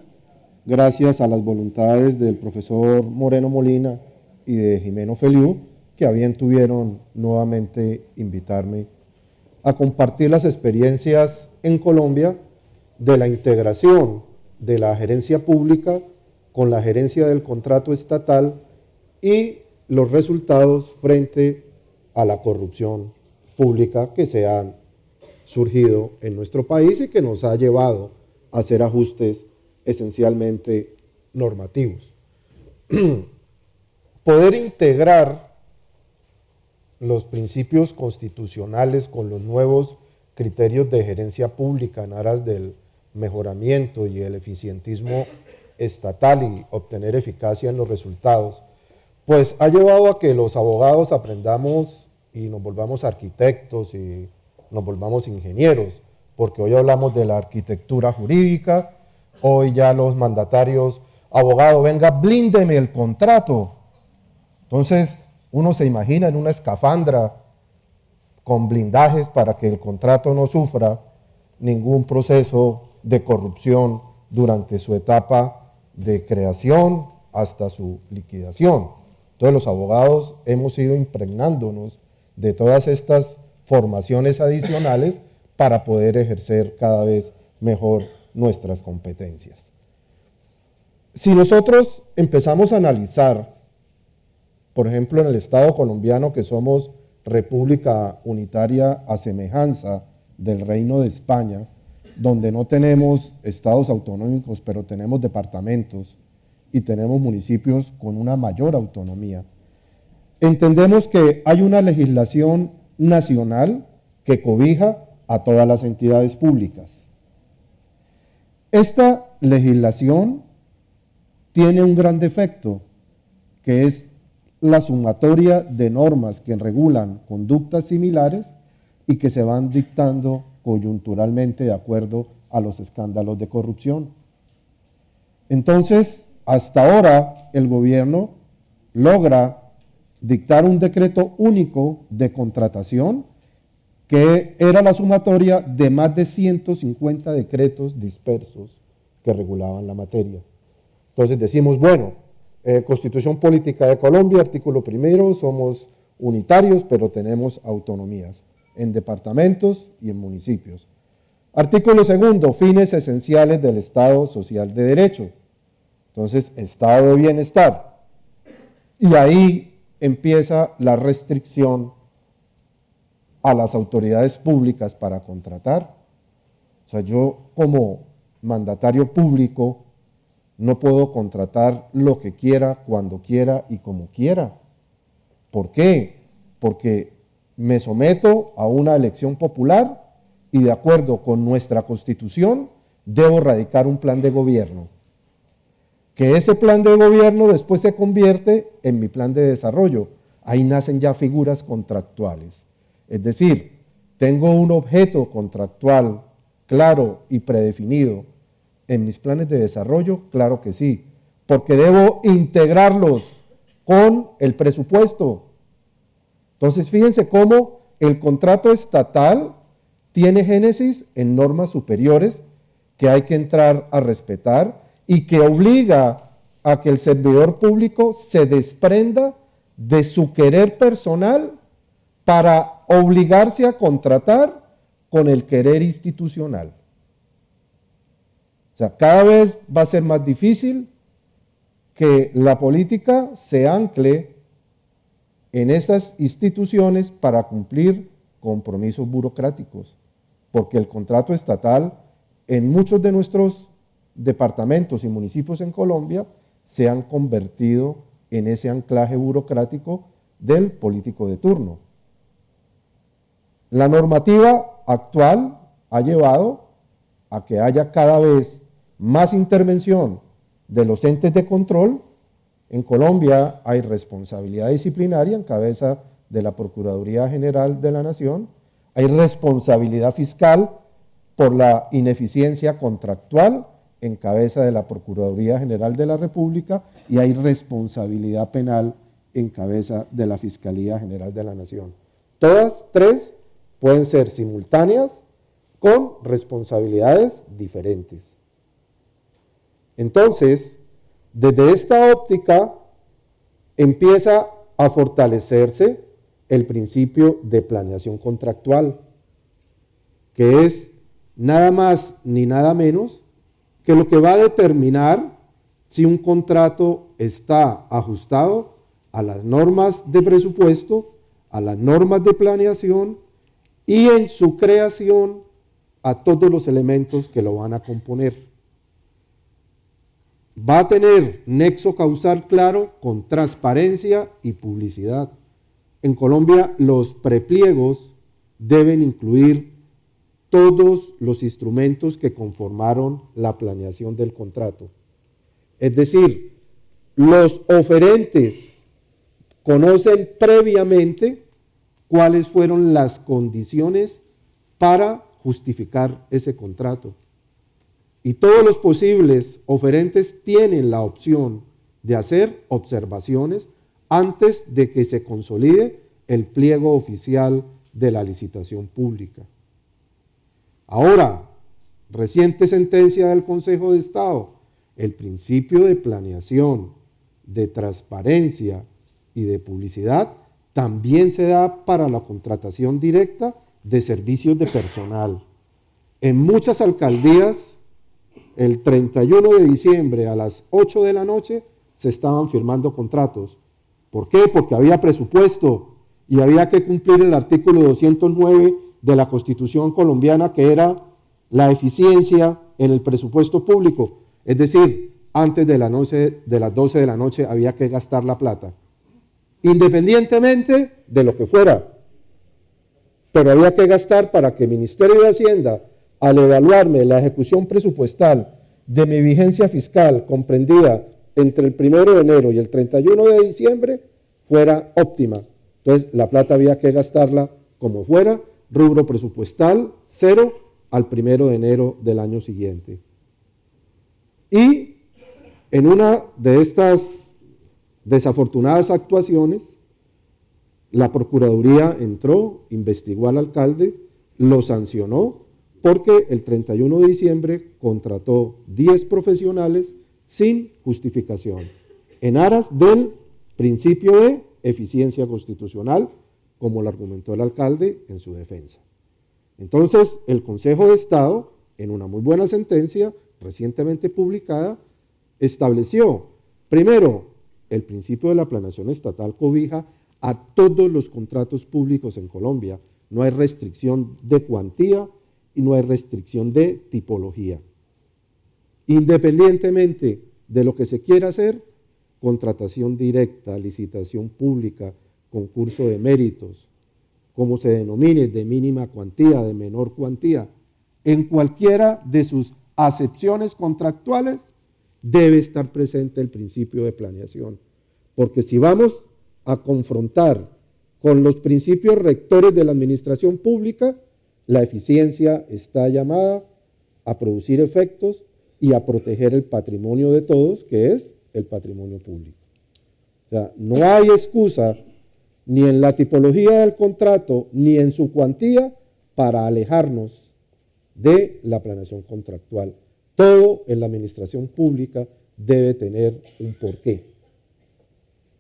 [SPEAKER 4] gracias a las voluntades del profesor Moreno Molina y de Jimeno Feliu, que a bien tuvieron nuevamente invitarme a compartir las experiencias en Colombia de la integración de la gerencia pública con la gerencia del contrato estatal y los resultados frente a la corrupción pública que se han surgido en nuestro país y que nos ha llevado a hacer ajustes esencialmente normativos. Poder integrar los principios constitucionales con los nuevos criterios de gerencia pública en aras del mejoramiento y el eficientismo estatal y obtener eficacia en los resultados, pues ha llevado a que los abogados aprendamos y nos volvamos arquitectos y nos volvamos ingenieros, porque hoy hablamos de la arquitectura jurídica, hoy ya los mandatarios, abogado, venga, blíndeme el contrato. Entonces uno se imagina en una escafandra con blindajes para que el contrato no sufra ningún proceso de corrupción durante su etapa de creación hasta su liquidación. Entonces los abogados hemos ido impregnándonos de todas estas formaciones adicionales para poder ejercer cada vez mejor nuestras competencias. Si nosotros empezamos a analizar, por ejemplo, en el Estado colombiano, que somos república unitaria a semejanza del Reino de España, donde no tenemos estados autonómicos, pero tenemos departamentos y tenemos municipios con una mayor autonomía, entendemos que hay una legislación nacional que cobija a todas las entidades públicas. Esta legislación tiene un gran defecto, que es la sumatoria de normas que regulan conductas similares y que se van dictando coyunturalmente de acuerdo a los escándalos de corrupción. Entonces, hasta ahora el gobierno logra dictar un decreto único de contratación que era la sumatoria de más de 150 decretos dispersos que regulaban la materia. Entonces decimos, bueno, Constitución Política de Colombia, artículo 1, somos unitarios, pero tenemos autonomías. en departamentos y en municipios. Artículo segundo, fines esenciales del Estado Social de Derecho. Entonces, estado de bienestar. Y ahí empieza la restricción a las autoridades públicas para contratar. O sea, yo como mandatario público no puedo contratar lo que quiera, cuando quiera y como quiera. ¿Por qué? Porque me someto a una elección popular y de acuerdo con nuestra Constitución debo radicar un plan de gobierno. Que ese plan de gobierno después se convierte en mi plan de desarrollo. Ahí nacen ya figuras contractuales. Es decir, tengo un objeto contractual claro y predefinido en mis planes de desarrollo, claro que sí, porque debo integrarlos con el presupuesto. Entonces, fíjense cómo el contrato estatal tiene génesis en normas superiores que hay que entrar a respetar y que obliga a que el servidor público se desprenda de su querer personal para obligarse a contratar con el querer institucional. O sea, cada vez va a ser más difícil que la política se ancle en esas instituciones para cumplir compromisos burocráticos, porque el contrato estatal en muchos de nuestros departamentos y municipios en Colombia se han convertido en ese anclaje burocrático del político de turno. La normativa actual ha llevado a que haya cada vez más intervención de los entes de control. En Colombia hay responsabilidad disciplinaria en cabeza de la Procuraduría General de la Nación, hay responsabilidad fiscal por la ineficiencia contractual en cabeza de la Procuraduría General de la República y hay responsabilidad penal en cabeza de la Fiscalía General de la Nación. Todas tres pueden ser simultáneas con responsabilidades diferentes. Entonces, desde esta óptica empieza a fortalecerse el principio de planeación contractual, que es nada más ni nada menos que lo que va a determinar si un contrato está ajustado a las normas de presupuesto, a las normas de planeación y en su creación a todos los elementos que lo van a componer. Va a tener nexo causal claro con transparencia y publicidad. En Colombia los prepliegos deben incluir todos los instrumentos que conformaron la planeación del contrato. Es decir, los oferentes conocen previamente cuáles fueron las condiciones para justificar ese contrato. Y todos los posibles oferentes tienen la opción de hacer observaciones antes de que se consolide el pliego oficial de la licitación pública. Ahora, reciente sentencia del Consejo de Estado, el principio de planeación, de transparencia y de publicidad también se da para la contratación directa de servicios de personal. En muchas alcaldías, el 31 de diciembre a las 8 de la noche se estaban firmando contratos. ¿Por qué? Porque había presupuesto y había que cumplir el artículo 209 de la Constitución colombiana, que era la eficiencia en el presupuesto público. Es decir, antes de las 12 de la noche había que gastar la plata, independientemente de lo que fuera. Pero había que gastar para que el Ministerio de Hacienda, al evaluarme la ejecución presupuestal de mi vigencia fiscal comprendida entre el 1 de enero y el 31 de diciembre, fuera óptima. Entonces, la plata había que gastarla como fuera, rubro presupuestal 0 al 1 de enero del año siguiente. Y en una de estas desafortunadas actuaciones, la Procuraduría entró, investigó al alcalde, lo sancionó, porque el 31 de diciembre contrató 10 profesionales sin justificación, en aras del principio de eficiencia constitucional, como lo argumentó el alcalde en su defensa. Entonces, el Consejo de Estado, en una muy buena sentencia recientemente publicada, estableció, primero, el principio de la planeación estatal cobija a todos los contratos públicos en Colombia. No hay restricción de cuantía y no hay restricción de tipología. Independientemente de lo que se quiera hacer, contratación directa, licitación pública, concurso de méritos, como se denomine, de mínima cuantía, de menor cuantía, en cualquiera de sus acepciones contractuales debe estar presente el principio de planeación. Porque si vamos a confrontar con los principios rectores de la administración pública, la eficiencia está llamada a producir efectos y a proteger el patrimonio de todos, que es el patrimonio público. O sea, no hay excusa ni en la tipología del contrato ni en su cuantía para alejarnos de la planeación contractual. Todo en la administración pública debe tener un porqué.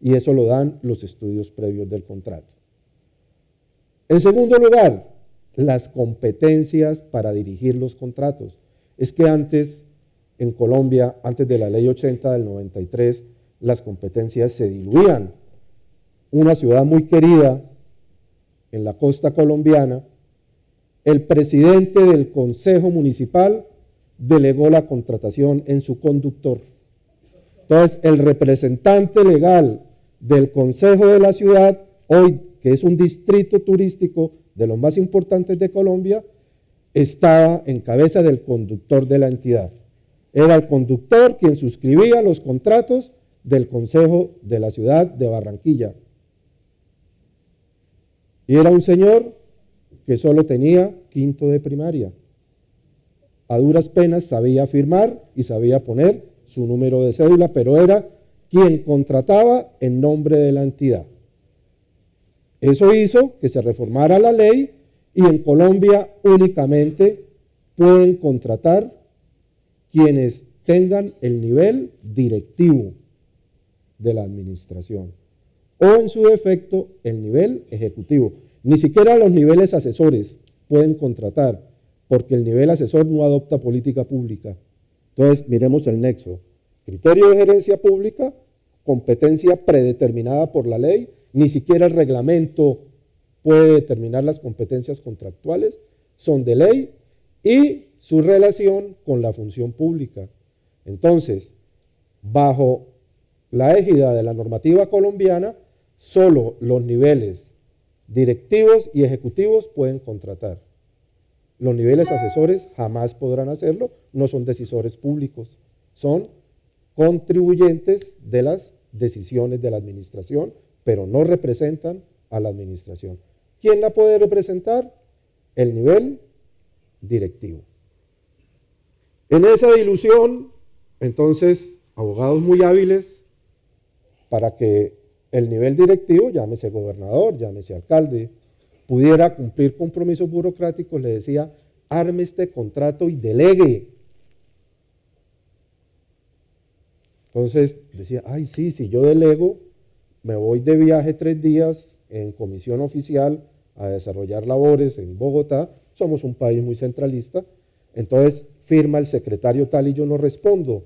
[SPEAKER 4] Y eso lo dan los estudios previos del contrato. En segundo lugar, las competencias para dirigir los contratos. Es que antes, en Colombia, antes de la Ley 80 del 93, las competencias se diluían. Una ciudad muy querida en la costa colombiana, el presidente del Consejo Municipal delegó la contratación en su conductor. Entonces, el representante legal del Consejo de la ciudad, hoy que es un distrito turístico de los más importantes de Colombia, estaba en cabeza del conductor de la entidad. Era el conductor quien suscribía los contratos del Consejo de la ciudad de Barranquilla. Y era un señor que solo tenía quinto de primaria. A duras penas sabía firmar y sabía poner su número de cédula, pero era quien contrataba en nombre de la entidad. Eso hizo que se reformara la ley y en Colombia únicamente pueden contratar quienes tengan el nivel directivo de la administración o en su defecto el nivel ejecutivo. Ni siquiera los niveles asesores pueden contratar porque el nivel asesor no adopta política pública. Entonces miremos el nexo. Criterio de gerencia pública, competencia predeterminada por la ley, ni siquiera el reglamento puede determinar las competencias contractuales, son de ley y su relación con la función pública. Entonces, bajo la égida de la normativa colombiana, solo los niveles directivos y ejecutivos pueden contratar. Los niveles asesores jamás podrán hacerlo, no son decisores públicos, son contribuyentes de las decisiones de la administración, pero no representan a la administración. ¿Quién la puede representar? El nivel directivo. En esa dilución, entonces, abogados muy hábiles para que el nivel directivo, llámese gobernador, llámese alcalde, pudiera cumplir compromisos burocráticos, le decía, arme este contrato y delegue. Entonces decía, ay sí, si yo delego, me voy de viaje 3 días en comisión oficial a desarrollar labores en Bogotá, somos un país muy centralista, entonces firma el secretario tal y yo no respondo.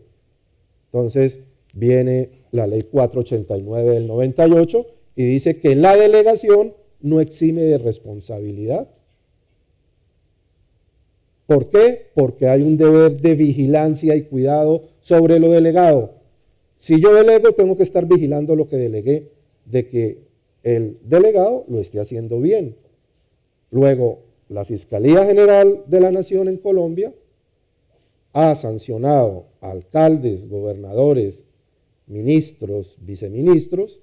[SPEAKER 4] Entonces viene la ley 489 del 98 y dice que la delegación no exime de responsabilidad. ¿Por qué? Porque hay un deber de vigilancia y cuidado sobre lo delegado. Si yo delego, tengo que estar vigilando lo que delegué, de que el delegado lo esté haciendo bien. Luego, la Fiscalía General de la Nación en Colombia ha sancionado a alcaldes, gobernadores, ministros, viceministros,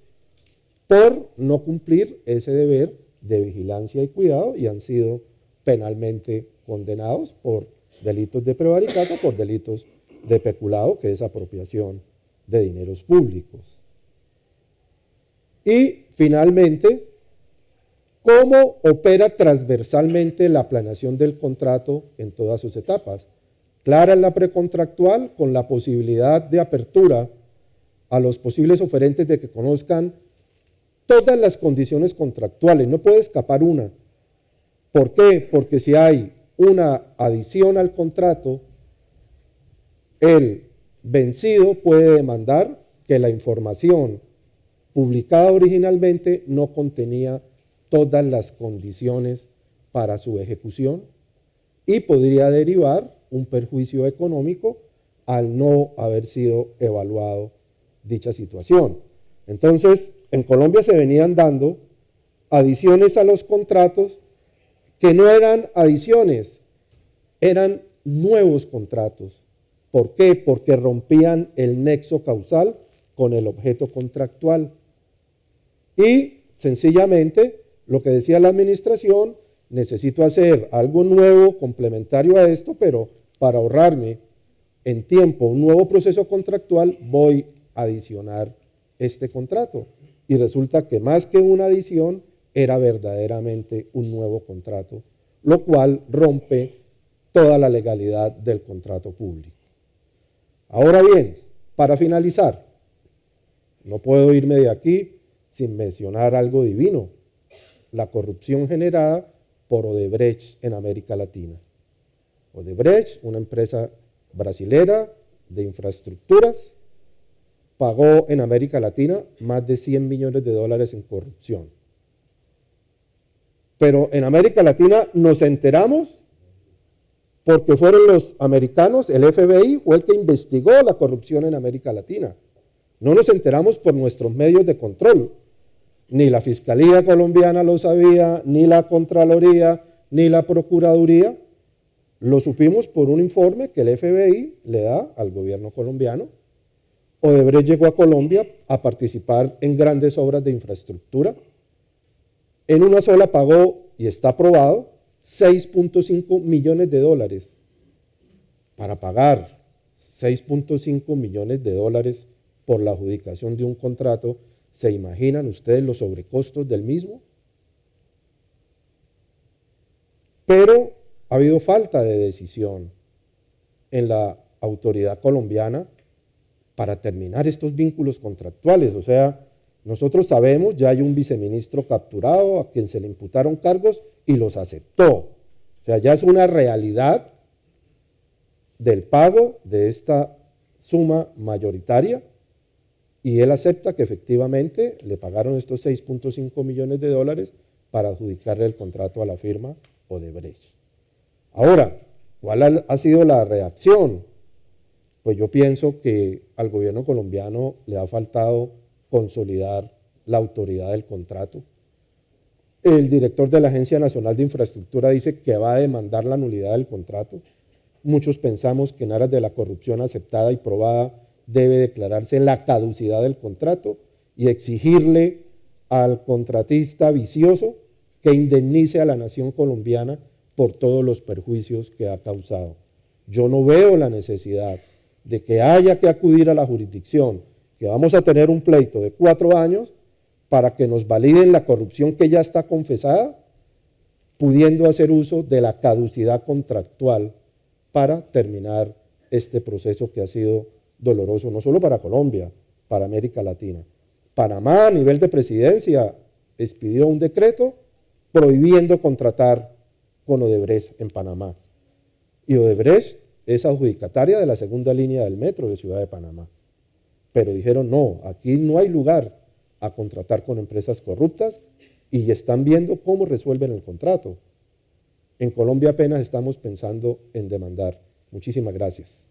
[SPEAKER 4] por no cumplir ese deber de vigilancia y cuidado y han sido penalmente condenados por delitos de prevaricato, por delitos de peculado, que es apropiación de dineros públicos. Y finalmente, ¿cómo opera transversalmente la planeación del contrato en todas sus etapas? Clara en la precontractual, con la posibilidad de apertura a los posibles oferentes de que conozcan todas las condiciones contractuales, no puede escapar una. ¿Por qué? Porque si hay una adición al contrato, el vencido puede demandar que la información publicada originalmente no contenía todas las condiciones para su ejecución y podría derivar un perjuicio económico al no haber sido evaluado dicha situación. Entonces, en Colombia se venían dando adiciones a los contratos que no eran adiciones, eran nuevos contratos. ¿Por qué? Porque rompían el nexo causal con el objeto contractual. Y sencillamente, lo que decía la administración, necesito hacer algo nuevo, complementario a esto, pero para ahorrarme en tiempo un nuevo proceso contractual, voy a adicionar este contrato. Y resulta que más que una adición, era verdaderamente un nuevo contrato, lo cual rompe toda la legalidad del contrato público. Ahora bien, para finalizar, no puedo irme de aquí sin mencionar algo divino, la corrupción generada por Odebrecht en América Latina. Odebrecht, una empresa brasilera de infraestructuras, pagó en América Latina más de 100 millones de dólares en corrupción. Pero en América Latina nos enteramos porque fueron los americanos, el FBI fue el que investigó la corrupción en América Latina. No nos enteramos por nuestros medios de control. Ni la Fiscalía colombiana lo sabía, ni la Contraloría, ni la Procuraduría. Lo supimos por un informe que el FBI le da al gobierno colombiano. Odebrecht llegó a Colombia a participar en grandes obras de infraestructura. En una sola pagó, y está aprobado, 6.5 millones de dólares. Para pagar 6.5 millones de dólares por la adjudicación de un contrato, ¿se imaginan ustedes los sobrecostos del mismo? Pero ha habido falta de decisión en la autoridad colombiana para terminar estos vínculos contractuales. O sea, nosotros sabemos, ya hay un viceministro capturado a quien se le imputaron cargos y los aceptó. O sea, ya es una realidad del pago de esta suma mayoritaria y él acepta que efectivamente le pagaron estos 6.5 millones de dólares para adjudicarle el contrato a la firma Odebrecht. Ahora, ¿cuál ha sido la reacción? Pues yo pienso que al gobierno colombiano le ha faltado consolidar la autoridad del contrato. El director de la Agencia Nacional de Infraestructura dice que va a demandar la nulidad del contrato. Muchos pensamos que en aras de la corrupción aceptada y probada debe declararse la caducidad del contrato y exigirle al contratista vicioso que indemnice a la nación colombiana por todos los perjuicios que ha causado. Yo no veo la necesidad de que haya que acudir a la jurisdicción, que vamos a tener un pleito de 4 años para que nos validen la corrupción que ya está confesada, pudiendo hacer uso de la caducidad contractual para terminar este proceso que ha sido doloroso, no solo para Colombia, para América Latina. Panamá, a nivel de presidencia, expidió un decreto prohibiendo contratar con Odebrecht en Panamá. Y Odebrecht es adjudicataria de la segunda línea del metro de Ciudad de Panamá. Pero dijeron, no, aquí no hay lugar a contratar con empresas corruptas y están viendo cómo resuelven el contrato. En Colombia apenas estamos pensando en demandar. Muchísimas gracias.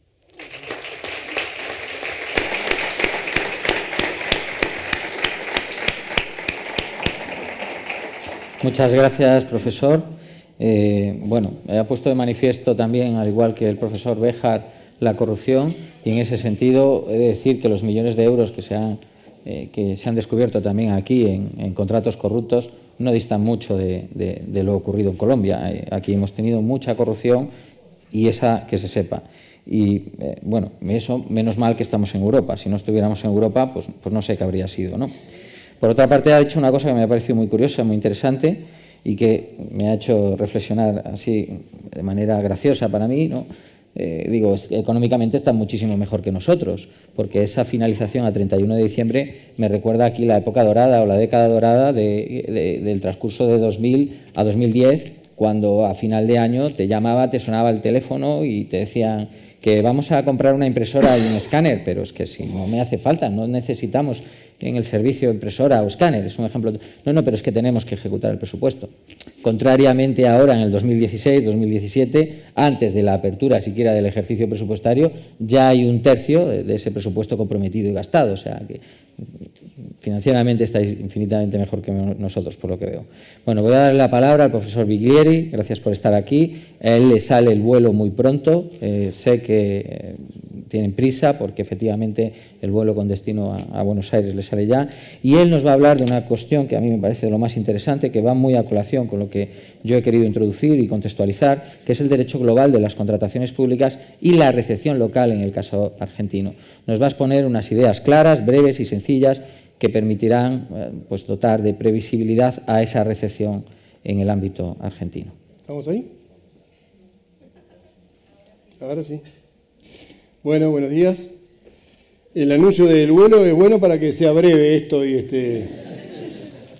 [SPEAKER 1] Muchas gracias, profesor. Bueno, ha puesto de manifiesto también, al igual que el profesor Béjar, la corrupción, y en ese sentido he de decir que los millones de euros que se han descubierto también aquí en contratos corruptos no distan mucho de lo ocurrido en Colombia. Aquí hemos tenido mucha corrupción y esa que se sepa. Y bueno, eso menos mal que estamos en Europa. Si no estuviéramos en Europa, pues no sé qué habría sido, ¿no? Por otra parte, ha dicho una cosa que me ha parecido muy curiosa, muy interesante y que me ha hecho reflexionar así de manera graciosa para mí, ¿no? económicamente están muchísimo mejor que nosotros, porque esa finalización a 31 de diciembre me recuerda aquí la época dorada o la década dorada del transcurso de 2000 a 2010, cuando a final de año te llamaba, te sonaba el teléfono y te decían que vamos a comprar una impresora y un escáner, pero es que si no me hace falta, no necesitamos en el servicio impresora o escáner, es un ejemplo. No, pero es que tenemos que ejecutar el presupuesto. Contrariamente ahora, en el 2016, 2017, antes de la apertura siquiera del ejercicio presupuestario, ya hay un tercio de ese presupuesto comprometido y gastado, o sea que financieramente estáis infinitamente mejor que nosotros, por lo que veo. Bueno, voy a darle la palabra al profesor Biglieri, gracias por estar aquí. A él le sale el vuelo muy pronto, sé que tienen prisa porque efectivamente el vuelo con destino a Buenos Aires le sale ya, y él nos va a hablar de una cuestión que a mí me parece de lo más interesante, que va muy a colación con lo que yo he querido introducir y contextualizar, que es el derecho global de las contrataciones públicas y la recepción local en el caso argentino. Nos va a exponer unas ideas claras, breves y sencillas que permitirán pues, dotar de previsibilidad a esa recepción en el ámbito argentino.
[SPEAKER 5] ¿Estamos ahí? Ahora sí. Bueno, buenos días. El anuncio del vuelo es bueno para que sea breve esto y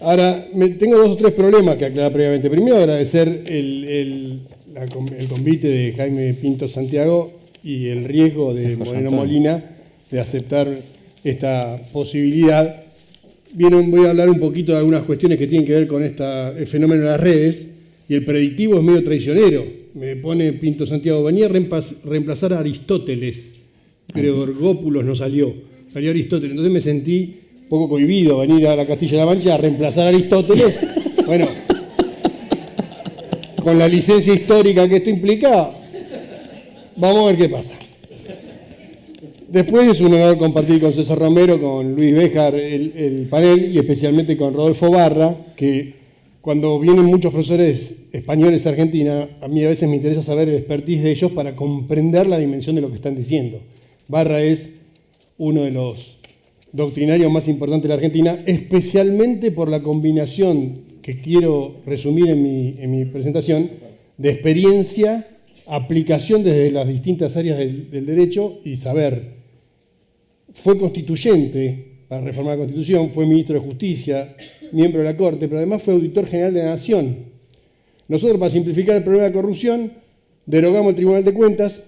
[SPEAKER 5] Ahora, tengo 2 o 3 problemas que aclarar previamente. Primero, agradecer el convite de Jaime Pinto Santiago y el riesgo de Moreno Molina de aceptar esta posibilidad. Bien, voy a hablar un poquito de algunas cuestiones que tienen que ver con el fenómeno de las redes, y el predictivo es medio traicionero. Me pone Pinto Santiago, venía a reemplazar a Aristóteles, pero Gorgópulos no salió Aristóteles. Entonces me sentí un poco cohibido venir a la Castilla-La Mancha a reemplazar a Aristóteles. Bueno, con la licencia histórica que esto implica, vamos a ver qué pasa. Después es un honor compartir con César Romero, con Luis Béjar el panel, y especialmente con Rodolfo Barra, que cuando vienen muchos profesores españoles a Argentina, a mí a veces me interesa saber el expertise de ellos para comprender la dimensión de lo que están diciendo. Barra es uno de los doctrinarios más importantes de la Argentina, especialmente por la combinación que quiero resumir en mi presentación, de experiencia, aplicación desde las distintas áreas del derecho y saber. Fue constituyente para reformar la Constitución, fue ministro de Justicia, miembro de la Corte, pero además fue auditor general de la Nación. Nosotros, para simplificar el problema de corrupción, derogamos el Tribunal de Cuentas.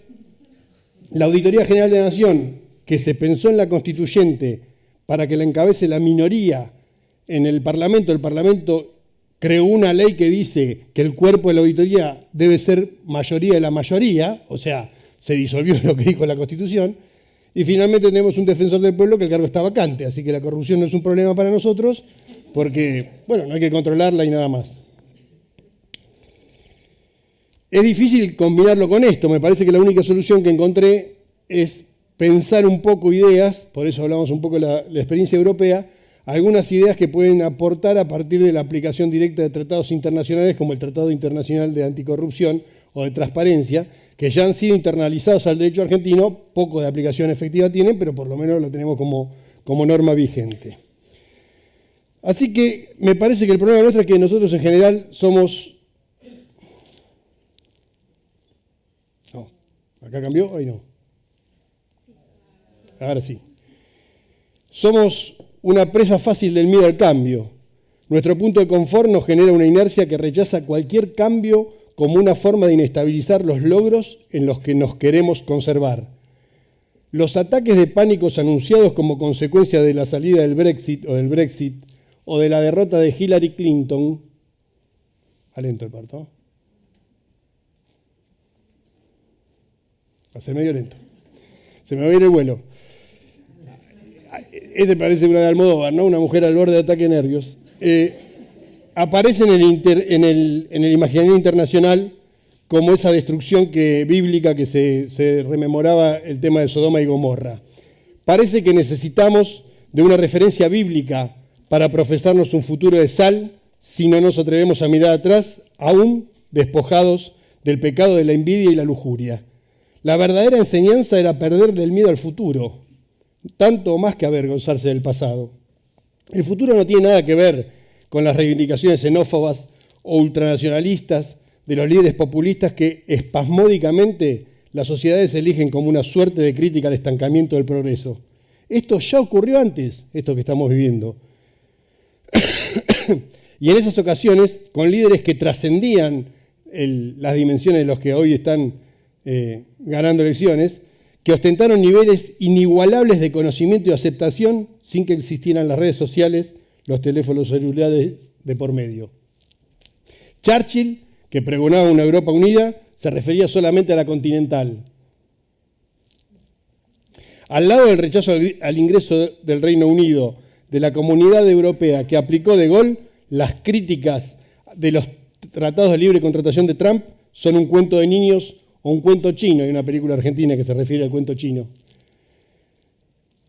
[SPEAKER 5] La Auditoría General de la Nación, que se pensó en la Constituyente para que la encabece la minoría en el Parlamento creó una ley que dice que el cuerpo de la auditoría debe ser mayoría de la mayoría, o sea, se disolvió lo que dijo la Constitución, y finalmente tenemos un defensor del pueblo que el cargo está vacante, así que la corrupción no es un problema para nosotros, porque, bueno, no hay que controlarla y nada más. Es difícil combinarlo con esto, me parece que la única solución que encontré es pensar un poco ideas, por eso hablamos un poco de la experiencia europea, algunas ideas que pueden aportar a partir de la aplicación directa de tratados internacionales como el Tratado Internacional de Anticorrupción o de Transparencia, que ya han sido internalizados al derecho argentino, poco de aplicación efectiva tienen, pero por lo menos lo tenemos como norma vigente. Así que me parece que el problema nuestro es que nosotros en general somos... No, ¿acá cambió? Ahí no. Ahora sí. Somos una presa fácil del miedo al cambio. Nuestro punto de confort nos genera una inercia que rechaza cualquier cambio como una forma de inestabilizar los logros en los que nos queremos conservar. Los ataques de pánicos anunciados como consecuencia de la salida del Brexit o de la derrota de Hillary Clinton... Alento el parto. Va a ser medio lento. Se me va a ir el vuelo. Este parece una de Almodóvar, ¿no? Una mujer al borde de ataque de nervios. Aparece en el imaginario internacional como esa destrucción bíblica que se rememoraba el tema de Sodoma y Gomorra. Parece que necesitamos de una referencia bíblica para profesarnos un futuro de sal, si no nos atrevemos a mirar atrás, aún despojados del pecado de la envidia y la lujuria. La verdadera enseñanza era perderle el miedo al futuro, tanto o más que avergonzarse del pasado. El futuro no tiene nada que ver con las reivindicaciones xenófobas o ultranacionalistas de los líderes populistas que espasmódicamente las sociedades eligen como una suerte de crítica al estancamiento del progreso. Esto ya ocurrió antes, esto que estamos viviendo. Y en esas ocasiones, con líderes que trascendían las dimensiones de los que hoy están ganando elecciones, que ostentaron niveles inigualables de conocimiento y aceptación sin que existieran las redes sociales, los teléfonos celulares de por medio. Churchill, que pregonaba una Europa unida, se refería solamente a la continental. Al lado del rechazo al ingreso del Reino Unido de la Comunidad Europea que aplicó De Gaulle, las críticas de los tratados de libre contratación de Trump son un cuento de niños o un cuento chino. Hay una película argentina que se refiere al cuento chino.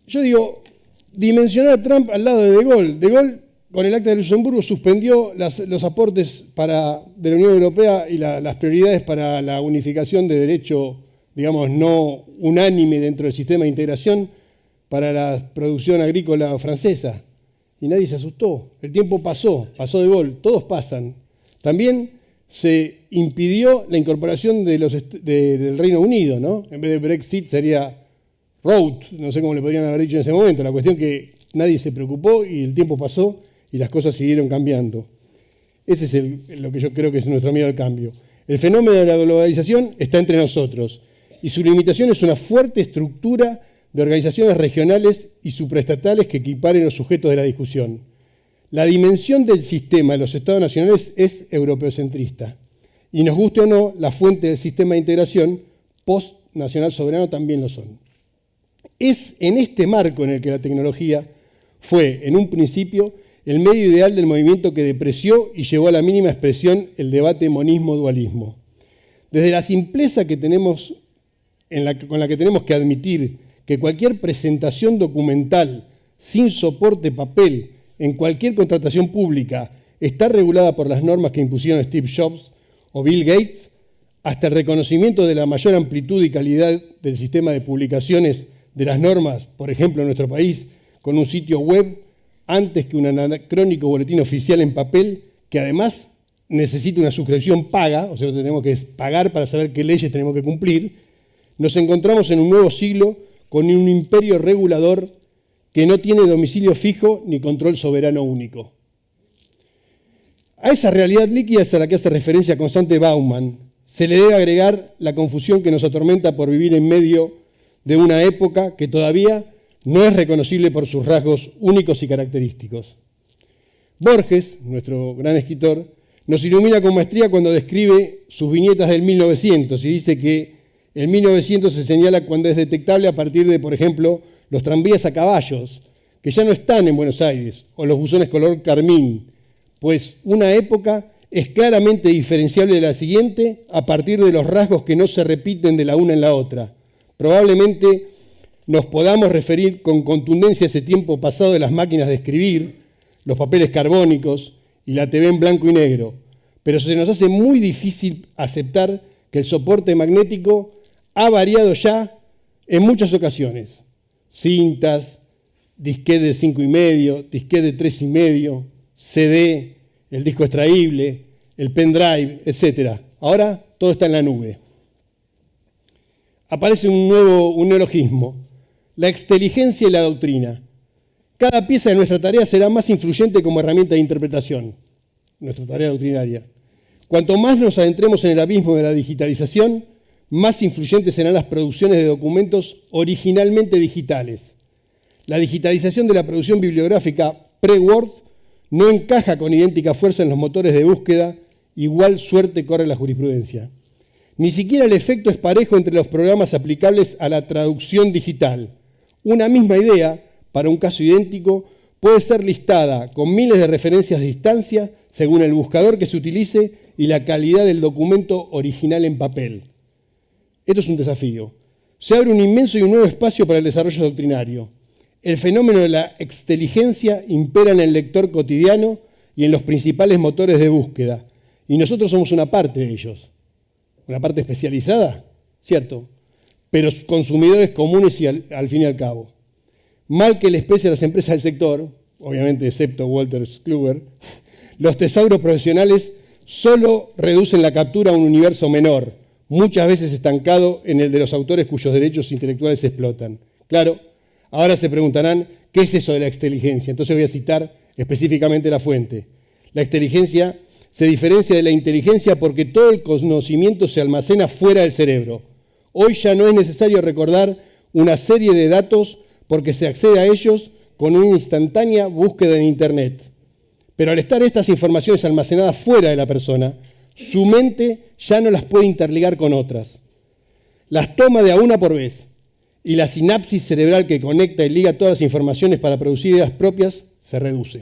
[SPEAKER 5] Yo digo, dimensionar a Trump al lado de De Gaulle. De Gaulle, con el Acta de Luxemburgo, suspendió los aportes de la Unión Europea y las prioridades para la unificación de derecho, digamos, no unánime dentro del sistema de integración para la producción agrícola francesa. Y nadie se asustó. El tiempo pasó De Gaulle, todos pasan. También se impidió la incorporación del Reino Unido, ¿no? En vez de Brexit sería Road, no sé cómo le podrían haber dicho en ese momento. La cuestión que nadie se preocupó y el tiempo pasó y las cosas siguieron cambiando. Ese es lo que yo creo que es nuestro miedo al cambio. El fenómeno de la globalización está entre nosotros y su limitación es una fuerte estructura de organizaciones regionales y supraestatales que equiparen los sujetos de la discusión. La dimensión del sistema de los estados nacionales es europeocentrista y nos guste o no, la fuente del sistema de integración post-nacional soberano también lo son. Es en este marco en el que la tecnología fue, en un principio, el medio ideal del movimiento que depreció y llevó a la mínima expresión el debate monismo-dualismo. Desde la simpleza que tenemos, con la que tenemos que admitir que cualquier presentación documental sin soporte papel en cualquier contratación pública está regulada por las normas que impusieron Steve Jobs o Bill Gates, hasta el reconocimiento de la mayor amplitud y calidad del sistema de publicaciones de las normas, por ejemplo en nuestro país, con un sitio web, antes que un anacrónico boletín oficial en papel, que además necesita una suscripción paga, o sea, tenemos que pagar para saber qué leyes tenemos que cumplir, nos encontramos en un nuevo siglo con un imperio regulador que no tiene domicilio fijo ni control soberano único. A esa realidad líquida es a la que hace referencia constante Bauman. Se le debe agregar la confusión que nos atormenta por vivir en medio de una época que todavía no es reconocible por sus rasgos únicos y característicos. Borges, nuestro gran escritor, nos ilumina con maestría cuando describe sus viñetas del 1900 y dice que el 1900 se señala cuando es detectable a partir de, por ejemplo, los tranvías a caballos, que ya no están en Buenos Aires, o los buzones color carmín, pues una época es claramente diferenciable de la siguiente a partir de los rasgos que no se repiten de la una en la otra. Probablemente nos podamos referir con contundencia a ese tiempo pasado de las máquinas de escribir, los papeles carbónicos y la TV en blanco y negro, pero se nos hace muy difícil aceptar que el soporte magnético ha variado ya en muchas ocasiones. Cintas, disquete de 5,5, disquete de 3,5, CD, el disco extraíble, el pendrive, etc. Ahora todo está en la nube. Aparece un neologismo, la exteligencia y la doctrina. Cada pieza de nuestra tarea será más influyente como herramienta de interpretación, nuestra tarea doctrinaria. Cuanto más nos adentremos en el abismo de la digitalización, más influyentes serán las producciones de documentos originalmente digitales. La digitalización de la producción bibliográfica pre-Word no encaja con idéntica fuerza en los motores de búsqueda, igual suerte corre la jurisprudencia. Ni siquiera el efecto es parejo entre los programas aplicables a la traducción digital. Una misma idea, para un caso idéntico, puede ser listada con miles de referencias de distancia según el buscador que se utilice y la calidad del documento original en papel. Esto es un desafío. Se abre un inmenso y un nuevo espacio para el desarrollo doctrinario. El fenómeno de la exteligencia impera en el lector cotidiano y en los principales motores de búsqueda, y nosotros somos una parte de ellos. Una parte especializada, cierto, pero consumidores comunes y al fin y al cabo. Mal que les pese a las empresas del sector, obviamente excepto Walter Kluwer, los tesauros profesionales solo reducen la captura a un universo menor, muchas veces estancado en el de los autores cuyos derechos intelectuales se explotan. Claro, ahora se preguntarán, ¿qué es eso de la exteligencia? Entonces voy a citar específicamente la fuente. La exteligencia se diferencia de la inteligencia porque todo el conocimiento se almacena fuera del cerebro. Hoy ya no es necesario recordar una serie de datos porque se accede a ellos con una instantánea búsqueda en Internet. Pero al estar estas informaciones almacenadas fuera de la persona, su mente ya no las puede interligar con otras. Las toma de a una por vez y la sinapsis cerebral que conecta y liga todas las informaciones para producir ideas propias se reduce.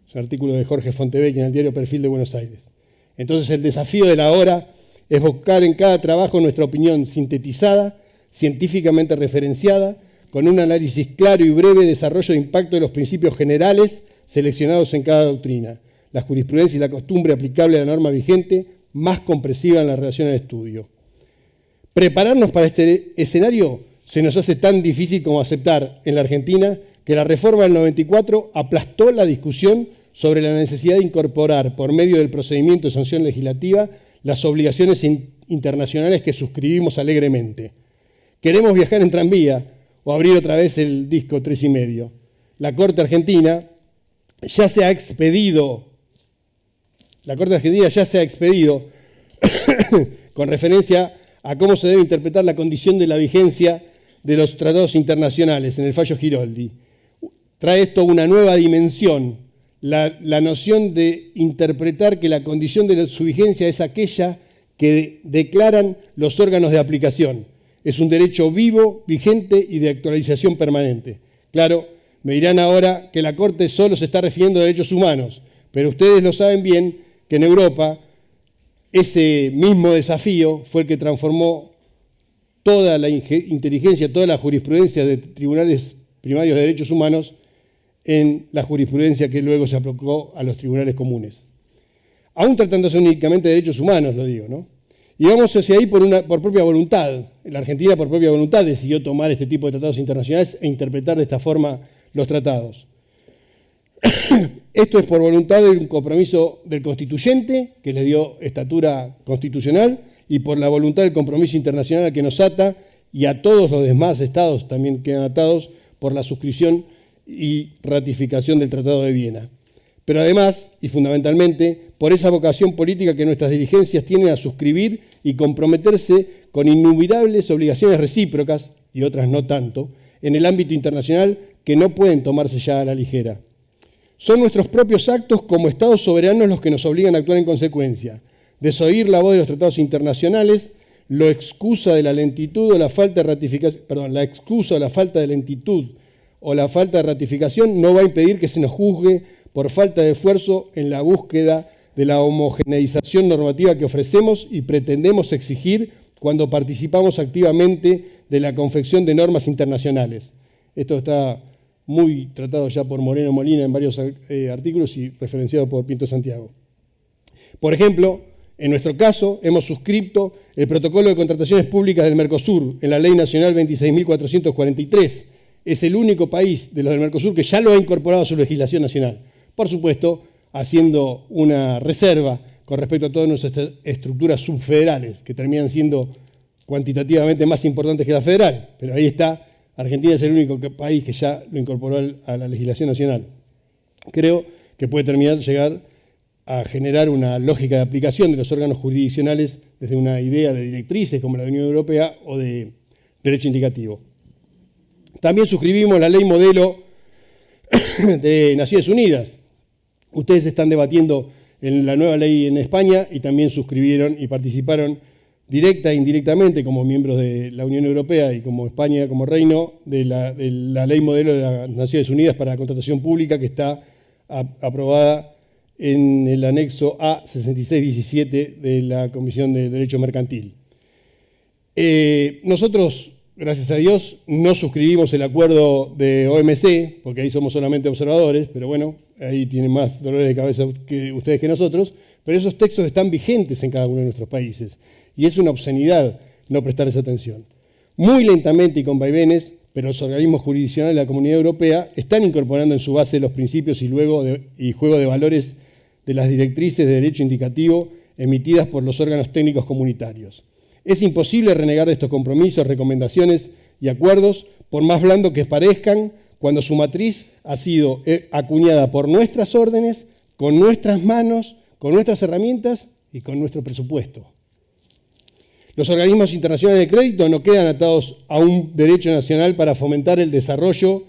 [SPEAKER 5] Es un artículo de Jorge Fontevecchia en el diario Perfil de Buenos Aires. Entonces el desafío de la hora es buscar en cada trabajo nuestra opinión sintetizada, científicamente referenciada, con un análisis claro y breve desarrollo de impacto de los principios generales seleccionados en cada doctrina, la jurisprudencia y la costumbre aplicable a la norma vigente, más compresiva en la relación al estudio. Prepararnos para este escenario se nos hace tan difícil como aceptar en la Argentina que la reforma del 94 aplastó la discusión sobre la necesidad de incorporar, por medio del procedimiento de sanción legislativa, las obligaciones internacionales que suscribimos alegremente. Queremos viajar en tranvía o abrir otra vez el disco 3,5. La Corte Argentina ya se ha expedido con referencia a cómo se debe interpretar la condición de la vigencia de los tratados internacionales en el fallo Giroldi. Trae esto una nueva dimensión, la noción de interpretar que la condición de su vigencia es aquella que declaran los órganos de aplicación. Es un derecho vivo, vigente y de actualización permanente. Claro, me dirán ahora que la Corte solo se está refiriendo a derechos humanos, pero ustedes lo saben bien que en Europa ese mismo desafío fue el que transformó toda la inteligencia, toda la jurisprudencia de tribunales primarios de derechos humanos en la jurisprudencia que luego se aplicó a los tribunales comunes. Aún tratándose únicamente de derechos humanos, lo digo, ¿no? Y vamos hacia ahí por propia voluntad. La Argentina, por propia voluntad, decidió tomar este tipo de tratados internacionales e interpretar de esta forma los tratados. Esto es por voluntad de un compromiso del constituyente, que le dio estatura constitucional, y por la voluntad del compromiso internacional al que nos ata, y a todos los demás estados también quedan atados por la suscripción y ratificación del Tratado de Viena. Pero además, y fundamentalmente, por esa vocación política que nuestras dirigencias tienen a suscribir y comprometerse con innumerables obligaciones recíprocas, y otras no tanto, en el ámbito internacional que no pueden tomarse ya a la ligera. Son nuestros propios actos como estados soberanos los que nos obligan a actuar en consecuencia. Desoír la voz de los tratados internacionales, la excusa de la lentitud o la falta de ratificación, la excusa o la falta de lentitud o la falta de ratificación no va a impedir que se nos juzgue por falta de esfuerzo en la búsqueda de la homogeneización normativa que ofrecemos y pretendemos exigir cuando participamos activamente de la confección de normas internacionales. Esto está muy tratado ya por Moreno Molina en varios artículos y referenciado por Pinto Santiago. Por ejemplo, en nuestro caso, hemos suscrito el Protocolo de Contrataciones Públicas del Mercosur en la Ley Nacional 26.443. Es el único país de los del Mercosur que ya lo ha incorporado a su legislación nacional. Por supuesto, haciendo una reserva con respecto a todas nuestras estructuras subfederales, que terminan siendo cuantitativamente más importantes que la federal. Pero ahí está, Argentina es el único país que ya lo incorporó a la legislación nacional. Creo que puede llegar a generar una lógica de aplicación de los órganos jurisdiccionales desde una idea de directrices como la Unión Europea o de derecho indicativo. También suscribimos la ley modelo de Naciones Unidas. Ustedes están debatiendo en la nueva ley en España y también suscribieron y participaron directa e indirectamente como miembros de la Unión Europea y como España, como reino, de la ley modelo de las Naciones Unidas para la contratación pública que está aprobada en el anexo A6617 de la Comisión de Derecho Mercantil. Nosotros, gracias a Dios, no suscribimos el acuerdo de OMC, porque ahí somos solamente observadores, pero bueno, ahí tienen más dolores de cabeza que ustedes que nosotros, pero esos textos están vigentes en cada uno de nuestros países, y es una obscenidad no prestar esa atención. Muy lentamente y con vaivenes, pero los organismos jurisdiccionales de la Comunidad Europea están incorporando en su base los principios y juego de valores de las directrices de derecho indicativo emitidas por los órganos técnicos comunitarios. Es imposible renegar de estos compromisos, recomendaciones y acuerdos, por más blandos que parezcan, cuando su matriz ha sido acuñada por nuestras órdenes, con nuestras manos, con nuestras herramientas y con nuestro presupuesto. Los organismos internacionales de crédito no quedan atados a un derecho nacional para fomentar el desarrollo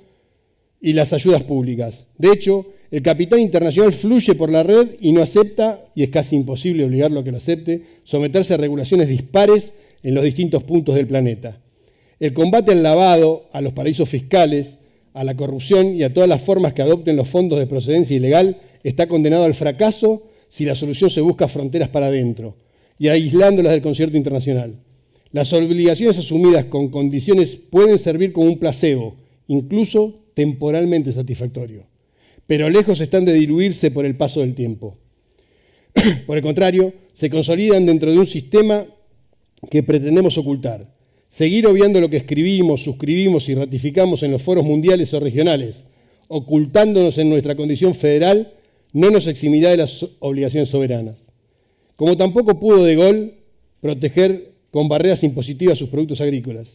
[SPEAKER 5] y las ayudas públicas. De hecho, el capital internacional fluye por la red y no acepta, y es casi imposible obligarlo a que lo acepte, someterse a regulaciones dispares en los distintos puntos del planeta. El combate al lavado, a los paraísos fiscales, a la corrupción y a todas las formas que adopten los fondos de procedencia ilegal está condenado al fracaso si la solución se busca fronteras para adentro y aislándolas del concierto internacional. Las obligaciones asumidas con condiciones pueden servir como un placebo, incluso temporalmente satisfactorio, pero lejos están de diluirse por el paso del tiempo. Por el contrario, se consolidan dentro de un sistema que pretendemos ocultar. Seguir obviando lo que escribimos, suscribimos y ratificamos en los foros mundiales o regionales, ocultándonos en nuestra condición federal, no nos eximirá de las obligaciones soberanas. Como tampoco pudo De Gaulle proteger con barreras impositivas sus productos agrícolas.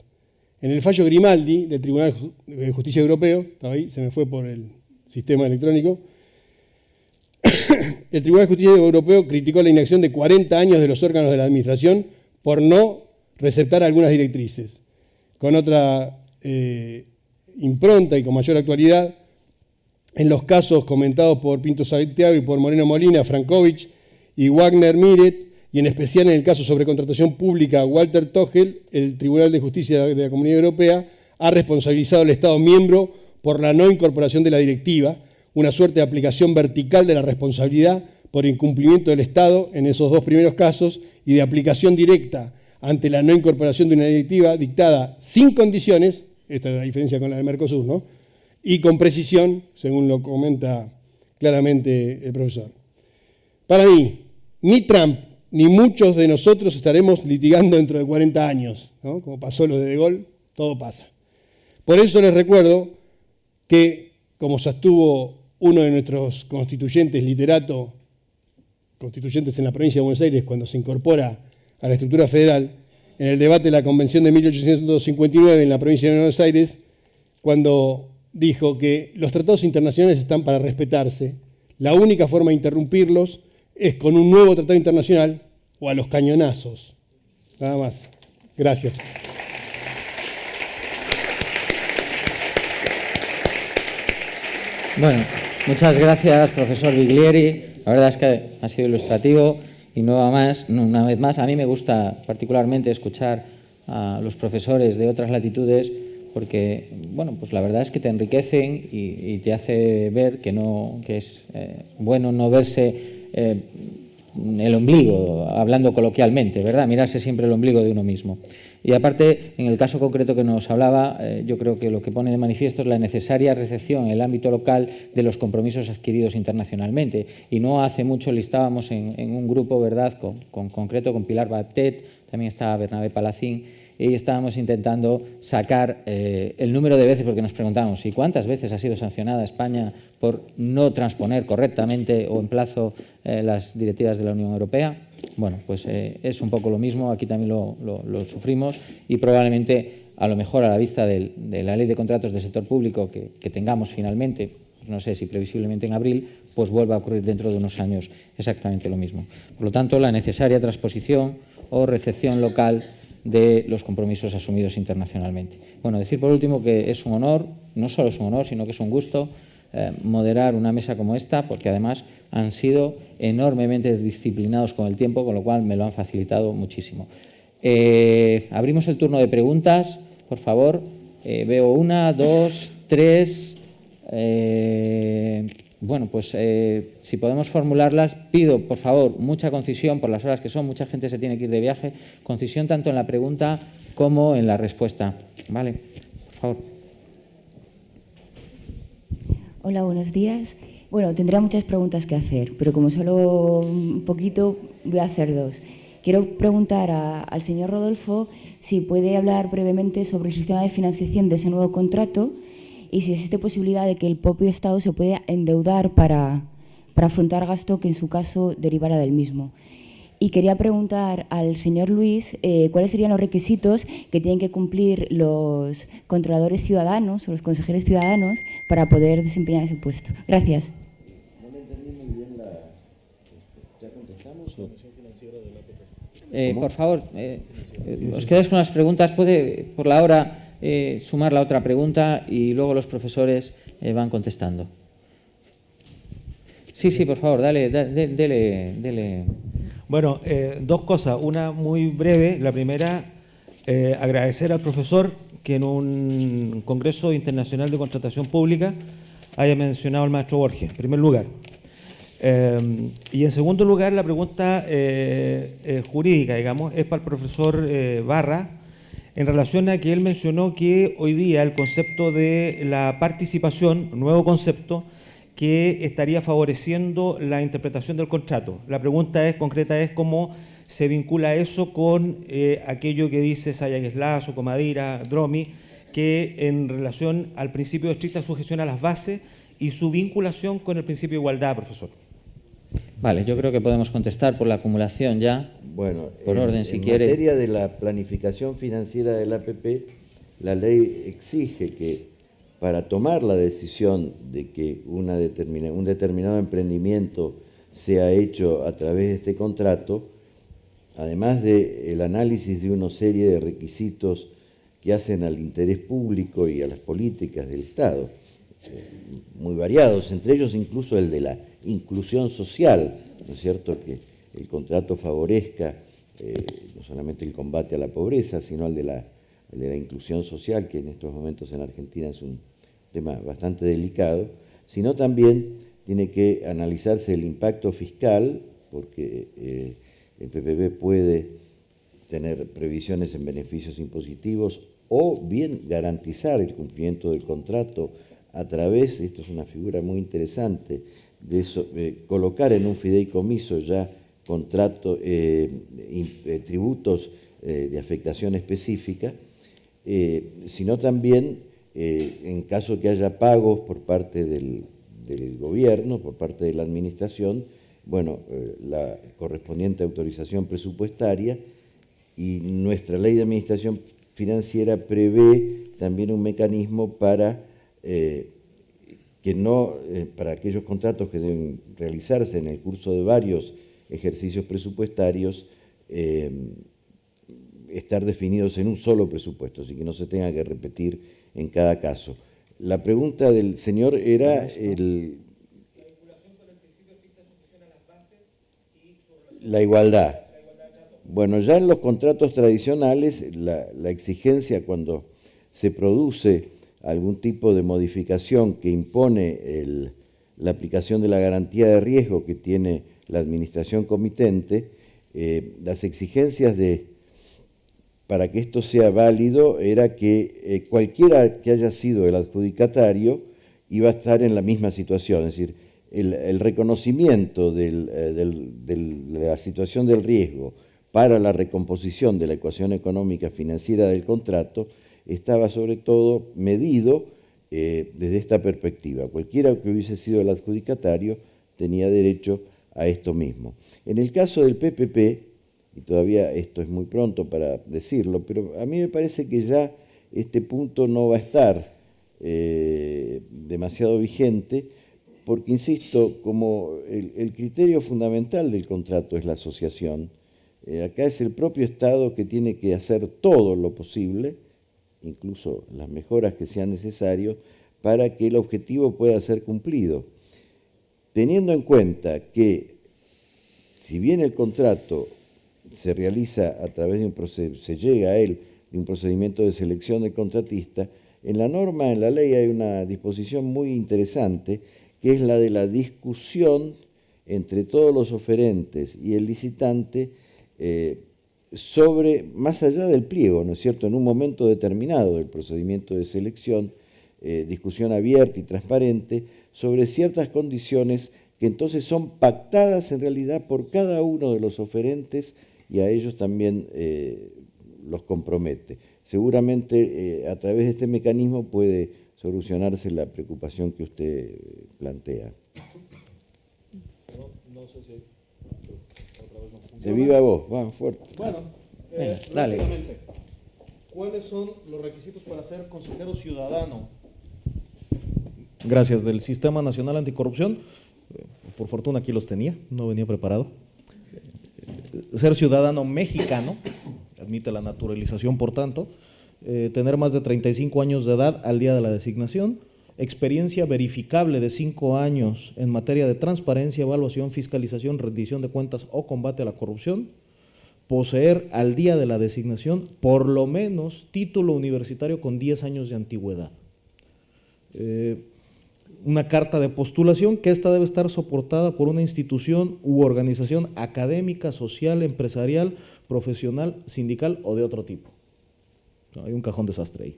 [SPEAKER 5] En el fallo Grimaldi del Tribunal de Justicia Europeo, estaba ahí, se me fue por el sistema electrónico, el Tribunal de Justicia Europeo criticó la inacción de 40 años de los órganos de la Administración por no receptar algunas directrices. Con otra impronta y con mayor actualidad, en los casos comentados por Pinto Santiago y por Moreno Molina, Frankovich y Wagner Miret, y en especial en el caso sobre contratación pública Walter Togel, el Tribunal de Justicia de la Comunidad Europea ha responsabilizado al Estado miembro por la no incorporación de la directiva, una suerte de aplicación vertical de la responsabilidad por incumplimiento del Estado en esos dos primeros casos y de aplicación directa ante la no incorporación de una directiva dictada sin condiciones, esta es la diferencia con la de Mercosur, ¿no?, y con precisión, según lo comenta claramente el profesor. Para mí, ni Trump ni muchos de nosotros estaremos litigando dentro de 40 años, ¿no?, como pasó lo de Gaulle, todo pasa. Por eso les recuerdo que, como sostuvo uno de nuestros constituyentes, literato, constituyentes en la provincia de Buenos Aires, cuando se incorpora a la estructura federal, en el debate de la Convención de 1859 en la provincia de Buenos Aires, cuando dijo que los tratados internacionales están para respetarse, la única forma de interrumpirlos es con un nuevo tratado internacional o a los cañonazos. Nada más. Gracias.
[SPEAKER 1] Bueno, muchas gracias, profesor Biglieri. La verdad es que ha sido ilustrativo y una vez más, a mí me gusta particularmente escuchar a los profesores de otras latitudes porque, bueno, pues la verdad es que te enriquecen y te hace ver que es bueno no verse el ombligo, hablando coloquialmente, ¿verdad? Mirarse siempre el ombligo de uno mismo. Y aparte, en el caso concreto que nos hablaba, yo creo que lo que pone de manifiesto es la necesaria recepción en el ámbito local de los compromisos adquiridos internacionalmente. Y no hace mucho listábamos en un grupo, ¿verdad?, concreto con Pilar Batet, también estaba Bernabé Palacín, y estábamos intentando sacar el número de veces, porque nos preguntábamos, ¿y cuántas veces ha sido sancionada España por no transponer correctamente o en plazo las directivas de la Unión Europea? Bueno, pues es un poco lo mismo, aquí también lo sufrimos y probablemente, a lo mejor a la vista de la Ley de Contratos del Sector Público que tengamos finalmente, no sé si previsiblemente en abril, pues vuelva a ocurrir dentro de unos años exactamente lo mismo. Por lo tanto, la necesaria transposición o recepción local de los compromisos asumidos internacionalmente. Bueno, decir por último que es un honor, no solo es un honor, sino que es un gusto moderar una mesa como esta, porque además han sido enormemente disciplinados con el tiempo, con lo cual me lo han facilitado muchísimo. Abrimos el turno de preguntas, por favor. Veo 1, 2, 3... bueno, pues si podemos formularlas, pido, por favor, mucha concisión por las horas que son, mucha gente se tiene que ir de viaje, concisión tanto en la pregunta como en la respuesta. ¿Vale? Por favor.
[SPEAKER 6] Hola, buenos días. Bueno, tendría muchas preguntas que hacer, pero como solo un poquito, voy a hacer 2. Quiero preguntar al señor Rodolfo si puede hablar brevemente sobre el sistema de financiación de ese nuevo contrato y si existe posibilidad de que el propio Estado se pueda endeudar para afrontar gasto que en su caso derivara del mismo. Y quería preguntar al señor Luis cuáles serían los requisitos que tienen que cumplir los controladores ciudadanos o los consejeros ciudadanos para poder desempeñar ese puesto. Gracias.
[SPEAKER 2] No me entendí muy bien la... ¿Ya contestamos?
[SPEAKER 1] Por favor, os quedáis con las preguntas. Puede, por la hora, sumar la otra pregunta y luego los profesores van contestando. Sí, por favor, dele.
[SPEAKER 7] Bueno, dos cosas. Una muy breve. La primera, agradecer al profesor que en un Congreso Internacional de Contratación Pública haya mencionado al maestro Borges, en primer lugar. Y en segundo lugar, la pregunta jurídica, digamos, es para el profesor Barra, en relación a que él mencionó que hoy día el concepto de la participación, nuevo concepto, que estaría favoreciendo la interpretación del contrato. La pregunta concreta es cómo se vincula eso con aquello que dice Sayagüez Lazo, Comadira, Dromi, que en relación al principio de estricta sujeción a las bases y su vinculación con el principio de igualdad, profesor.
[SPEAKER 1] Vale, yo creo que podemos contestar por la acumulación ya.
[SPEAKER 2] Bueno,
[SPEAKER 1] por orden, si quiere.
[SPEAKER 2] En materia de la planificación financiera del APP, la ley exige que para tomar la decisión de que un determinado emprendimiento sea hecho a través de este contrato, además del análisis de una serie de requisitos que hacen al interés público y a las políticas del Estado, muy variados, entre ellos incluso el de la inclusión social, ¿no es cierto?, que el contrato favorezca no solamente el combate a la pobreza, sino el de la inclusión social, que en estos momentos en Argentina es un tema bastante delicado, sino también tiene que analizarse el impacto fiscal, porque el PPP puede tener previsiones en beneficios impositivos o bien garantizar el cumplimiento del contrato a través, esto es una figura muy interesante, de colocar en un fideicomiso ya tributos de afectación específica, sino también en caso que haya pagos por parte del gobierno, por parte de la administración, bueno, la correspondiente autorización presupuestaria, y nuestra ley de administración financiera prevé también un mecanismo para para aquellos contratos que deben realizarse en el curso de varios ejercicios presupuestarios, estar definidos en un solo presupuesto, así que no se tenga que repetir en cada caso. La pregunta del señor era la igualdad. Bueno, ya en los contratos tradicionales, la exigencia cuando se produce algún tipo de modificación que impone la aplicación de la garantía de riesgo que tiene la administración comitente, las exigencias para que esto sea válido era que cualquiera que haya sido el adjudicatario iba a estar en la misma situación, es decir, el reconocimiento de la situación del riesgo para la recomposición de la ecuación económica financiera del contrato estaba sobre todo medido desde esta perspectiva. Cualquiera que hubiese sido el adjudicatario tenía derecho a esto mismo. En el caso del PPP, y todavía esto es muy pronto para decirlo, pero a mí me parece que ya este punto no va a estar demasiado vigente, porque, insisto, como el criterio fundamental del contrato es la asociación, acá es el propio Estado que tiene que hacer todo lo posible, incluso las mejoras que sean necesarias, para que el objetivo pueda ser cumplido. Teniendo en cuenta que, si bien el contrato se realiza a través de se llega a él de un procedimiento de selección de contratista, en la norma, en la ley, hay una disposición muy interesante, que es la de la discusión entre todos los oferentes y el licitante más allá del pliego, ¿no es cierto?, en un momento determinado del procedimiento de selección, discusión abierta y transparente sobre ciertas condiciones que entonces son pactadas en realidad por cada uno de los oferentes y a ellos también los compromete. Seguramente a través de este mecanismo puede solucionarse la preocupación que usted plantea.
[SPEAKER 3] No sé si hay
[SPEAKER 2] De viva voz, va, fuerte.
[SPEAKER 3] Bueno,
[SPEAKER 1] Venga, dale.
[SPEAKER 3] rápidamente. ¿Cuáles son los requisitos para ser consejero ciudadano? Gracias, del Sistema Nacional Anticorrupción. Por fortuna aquí los tenía, no venía preparado. Ser ciudadano mexicano, admite la naturalización por tanto, tener más de 35 años de edad al día de la designación, experiencia verificable de 5 años en materia de transparencia, evaluación, fiscalización, rendición de cuentas o combate a la corrupción, poseer al día de la designación por lo menos título universitario con 10 años de antigüedad. Una carta de postulación que esta debe estar soportada por una institución u organización académica, social, empresarial, profesional, sindical o de otro tipo. Hay un cajón desastre ahí.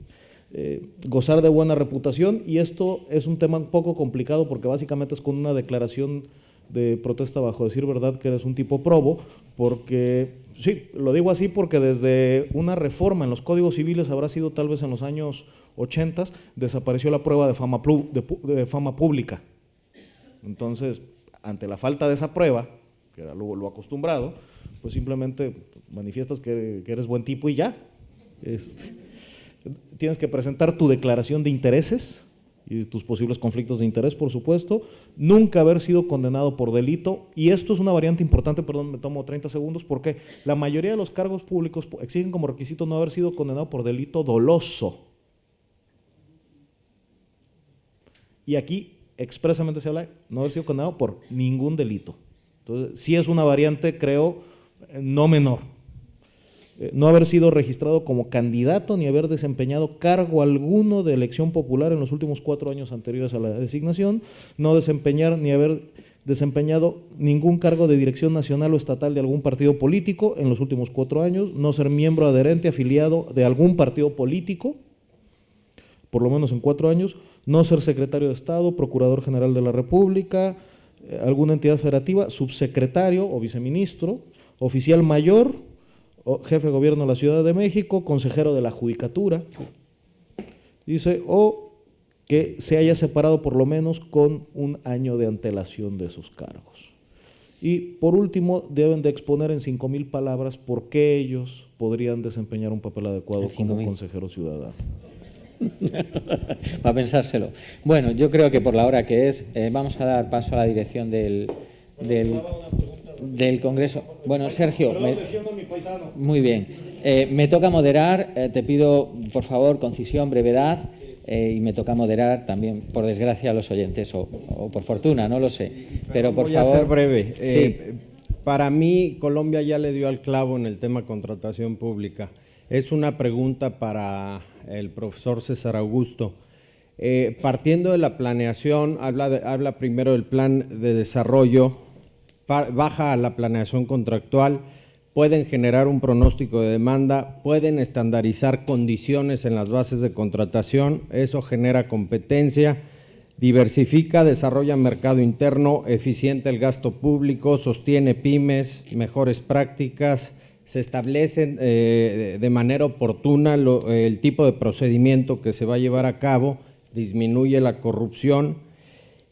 [SPEAKER 3] Gozar de buena reputación, y esto es un tema un poco complicado porque básicamente es con una declaración de protesta bajo decir verdad que eres un tipo probo, porque, sí, lo digo así porque desde una reforma en los códigos civiles, habrá sido tal vez en los años 80, desapareció la prueba de fama pública. Entonces, ante la falta de esa prueba, que era lo acostumbrado, pues simplemente manifiestas que eres buen tipo y ya. Tienes que presentar tu declaración de intereses y tus posibles conflictos de interés, por supuesto, nunca haber sido condenado por delito, y esto es una variante importante, perdón, me tomo 30 segundos, porque la mayoría de los cargos públicos exigen como requisito no haber sido condenado por delito doloso. Y aquí expresamente se habla de no haber sido condenado por ningún delito. Entonces, sí es una variante, creo, no menor. No haber sido registrado como candidato ni haber desempeñado cargo alguno de elección popular en los últimos 4 años anteriores a la designación, no desempeñar ni haber desempeñado ningún cargo de dirección nacional o estatal de algún partido político en los últimos 4 años, no ser miembro adherente, afiliado de algún partido político, por lo menos en 4 años, no ser secretario de Estado, procurador general de la República, alguna entidad federativa, subsecretario o viceministro, oficial mayor, jefe de gobierno de la Ciudad de México, consejero de la Judicatura, dice, o que se haya separado por lo menos con 1 año de antelación de sus cargos. Y por último, deben de exponer en 5,000 palabras por qué ellos podrían desempeñar un papel adecuado como consejero ciudadano.
[SPEAKER 1] Para pensárselo. Bueno, yo creo que por la hora que es, vamos a dar paso a la dirección del Congreso. Bueno, Sergio, muy bien. Me toca moderar, te pido por favor concisión, brevedad, y me toca moderar también, por desgracia, a los oyentes, o por fortuna, no lo sé. Pero por favor.
[SPEAKER 8] Voy a ser breve.
[SPEAKER 1] Sí.
[SPEAKER 8] Para mí, Colombia ya le dio al clavo en el tema contratación pública. Es una pregunta para el profesor César Augusto. Partiendo de la planeación, habla primero del plan de desarrollo, baja a la planeación contractual, pueden generar un pronóstico de demanda, pueden estandarizar condiciones en las bases de contratación, eso genera competencia, diversifica, desarrolla mercado interno, eficiente el gasto público, sostiene pymes, mejores prácticas, se establecen de manera oportuna el tipo de procedimiento que se va a llevar a cabo, disminuye la corrupción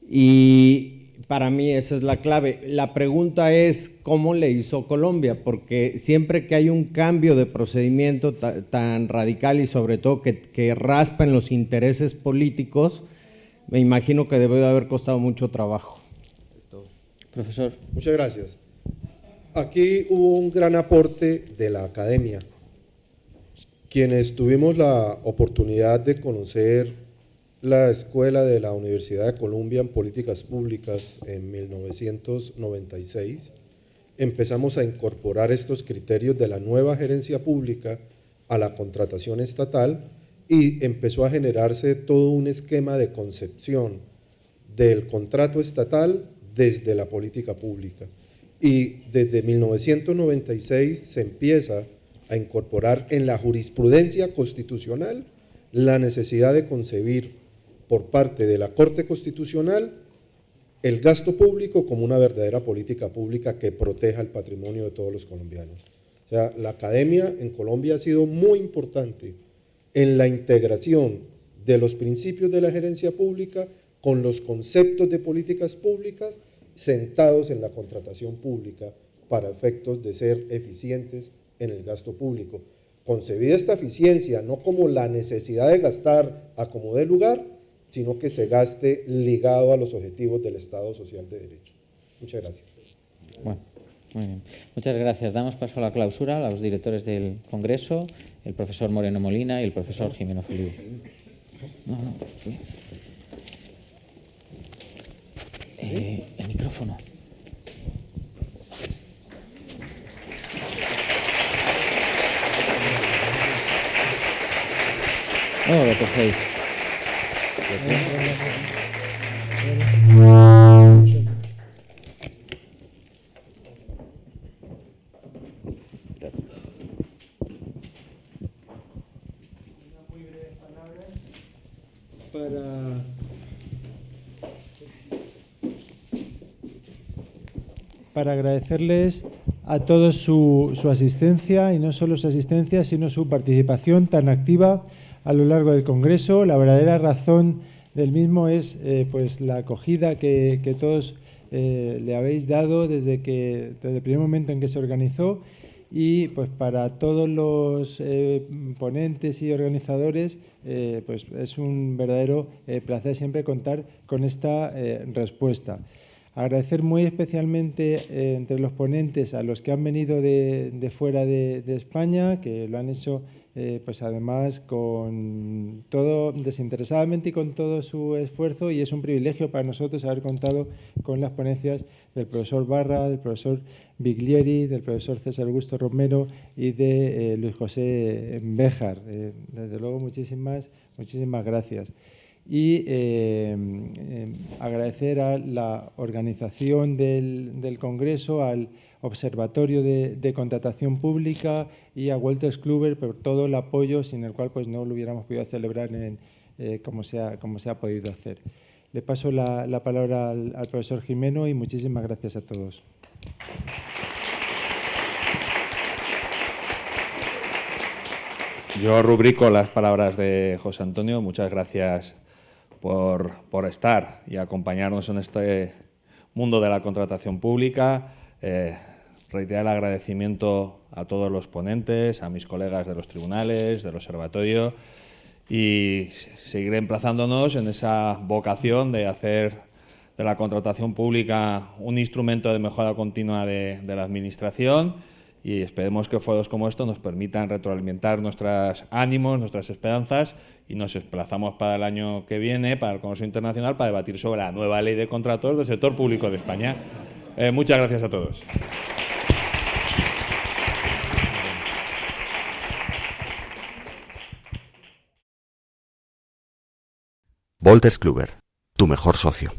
[SPEAKER 8] y para mí esa es la clave. La pregunta es cómo le hizo Colombia, porque siempre que hay un cambio de procedimiento tan radical y sobre todo que raspa en los intereses políticos, me imagino que debe de haber costado mucho trabajo.
[SPEAKER 1] Profesor.
[SPEAKER 4] Muchas gracias. Aquí hubo un gran aporte de la academia, quienes tuvimos la oportunidad de conocer la Escuela de la Universidad de Columbia en Políticas Públicas en 1996. Empezamos a incorporar estos criterios de la nueva gerencia pública a la contratación estatal y empezó a generarse todo un esquema de concepción del contrato estatal desde la política pública. Y desde 1996 se empieza a incorporar en la jurisprudencia constitucional la necesidad de concebir por parte de la Corte Constitucional el gasto público como una verdadera política pública que proteja el patrimonio de todos los colombianos. O sea, la academia en Colombia ha sido muy importante en la integración de los principios de la gerencia pública con los conceptos de políticas públicas sentados en la contratación pública para efectos de ser eficientes en el gasto público. Concebida esta eficiencia no como la necesidad de gastar a como dé lugar, sino que se gaste ligado a los objetivos del Estado Social de Derecho. Muchas gracias.
[SPEAKER 1] Bueno, muy bien. Muchas gracias. Damos paso a la clausura a los directores del Congreso, el profesor Moreno Molina y el profesor Jimeno Feliu. Sí. El micrófono. Oh, lo cogéis.
[SPEAKER 9] Para agradecerles a todos su asistencia, y no solo su asistencia, sino su participación tan activa a lo largo del Congreso. La verdadera razón del mismo es pues la acogida que todos le habéis dado desde el primer momento en que se organizó, y pues para todos los ponentes y organizadores pues es un verdadero placer siempre contar con esta respuesta. Agradecer muy especialmente entre los ponentes a los que han venido de fuera de España, que lo han hecho pues además con todo, desinteresadamente y con todo su esfuerzo, y es un privilegio para nosotros haber contado con las ponencias del profesor Barra, del profesor Biglieri, del profesor César Augusto Romero y de Luis José Béjar. Desde luego, muchísimas gracias. Y agradecer a la organización del Congreso, al Observatorio de Contratación Pública y a Wolters Kluwer por todo el apoyo, sin el cual pues no lo hubiéramos podido celebrar como se ha podido hacer. Le paso la palabra al profesor Jimeno y muchísimas gracias a todos.
[SPEAKER 10] Yo rubrico las palabras de José Antonio. Muchas gracias por estar y acompañarnos en este mundo de la contratación pública. Reiterar el agradecimiento a todos los ponentes, a mis colegas de los tribunales, del observatorio, y seguiré emplazándonos en esa vocación de hacer de la contratación pública un instrumento de mejora continua de la Administración, y esperemos que foros como estos nos permitan retroalimentar nuestros ánimos, nuestras esperanzas, y nos emplazamos para el año que viene, para el Congreso Internacional, para debatir sobre la nueva ley de contratos del sector público de España. Muchas gracias a todos.
[SPEAKER 11] Wolters Kluwer, tu mejor socio.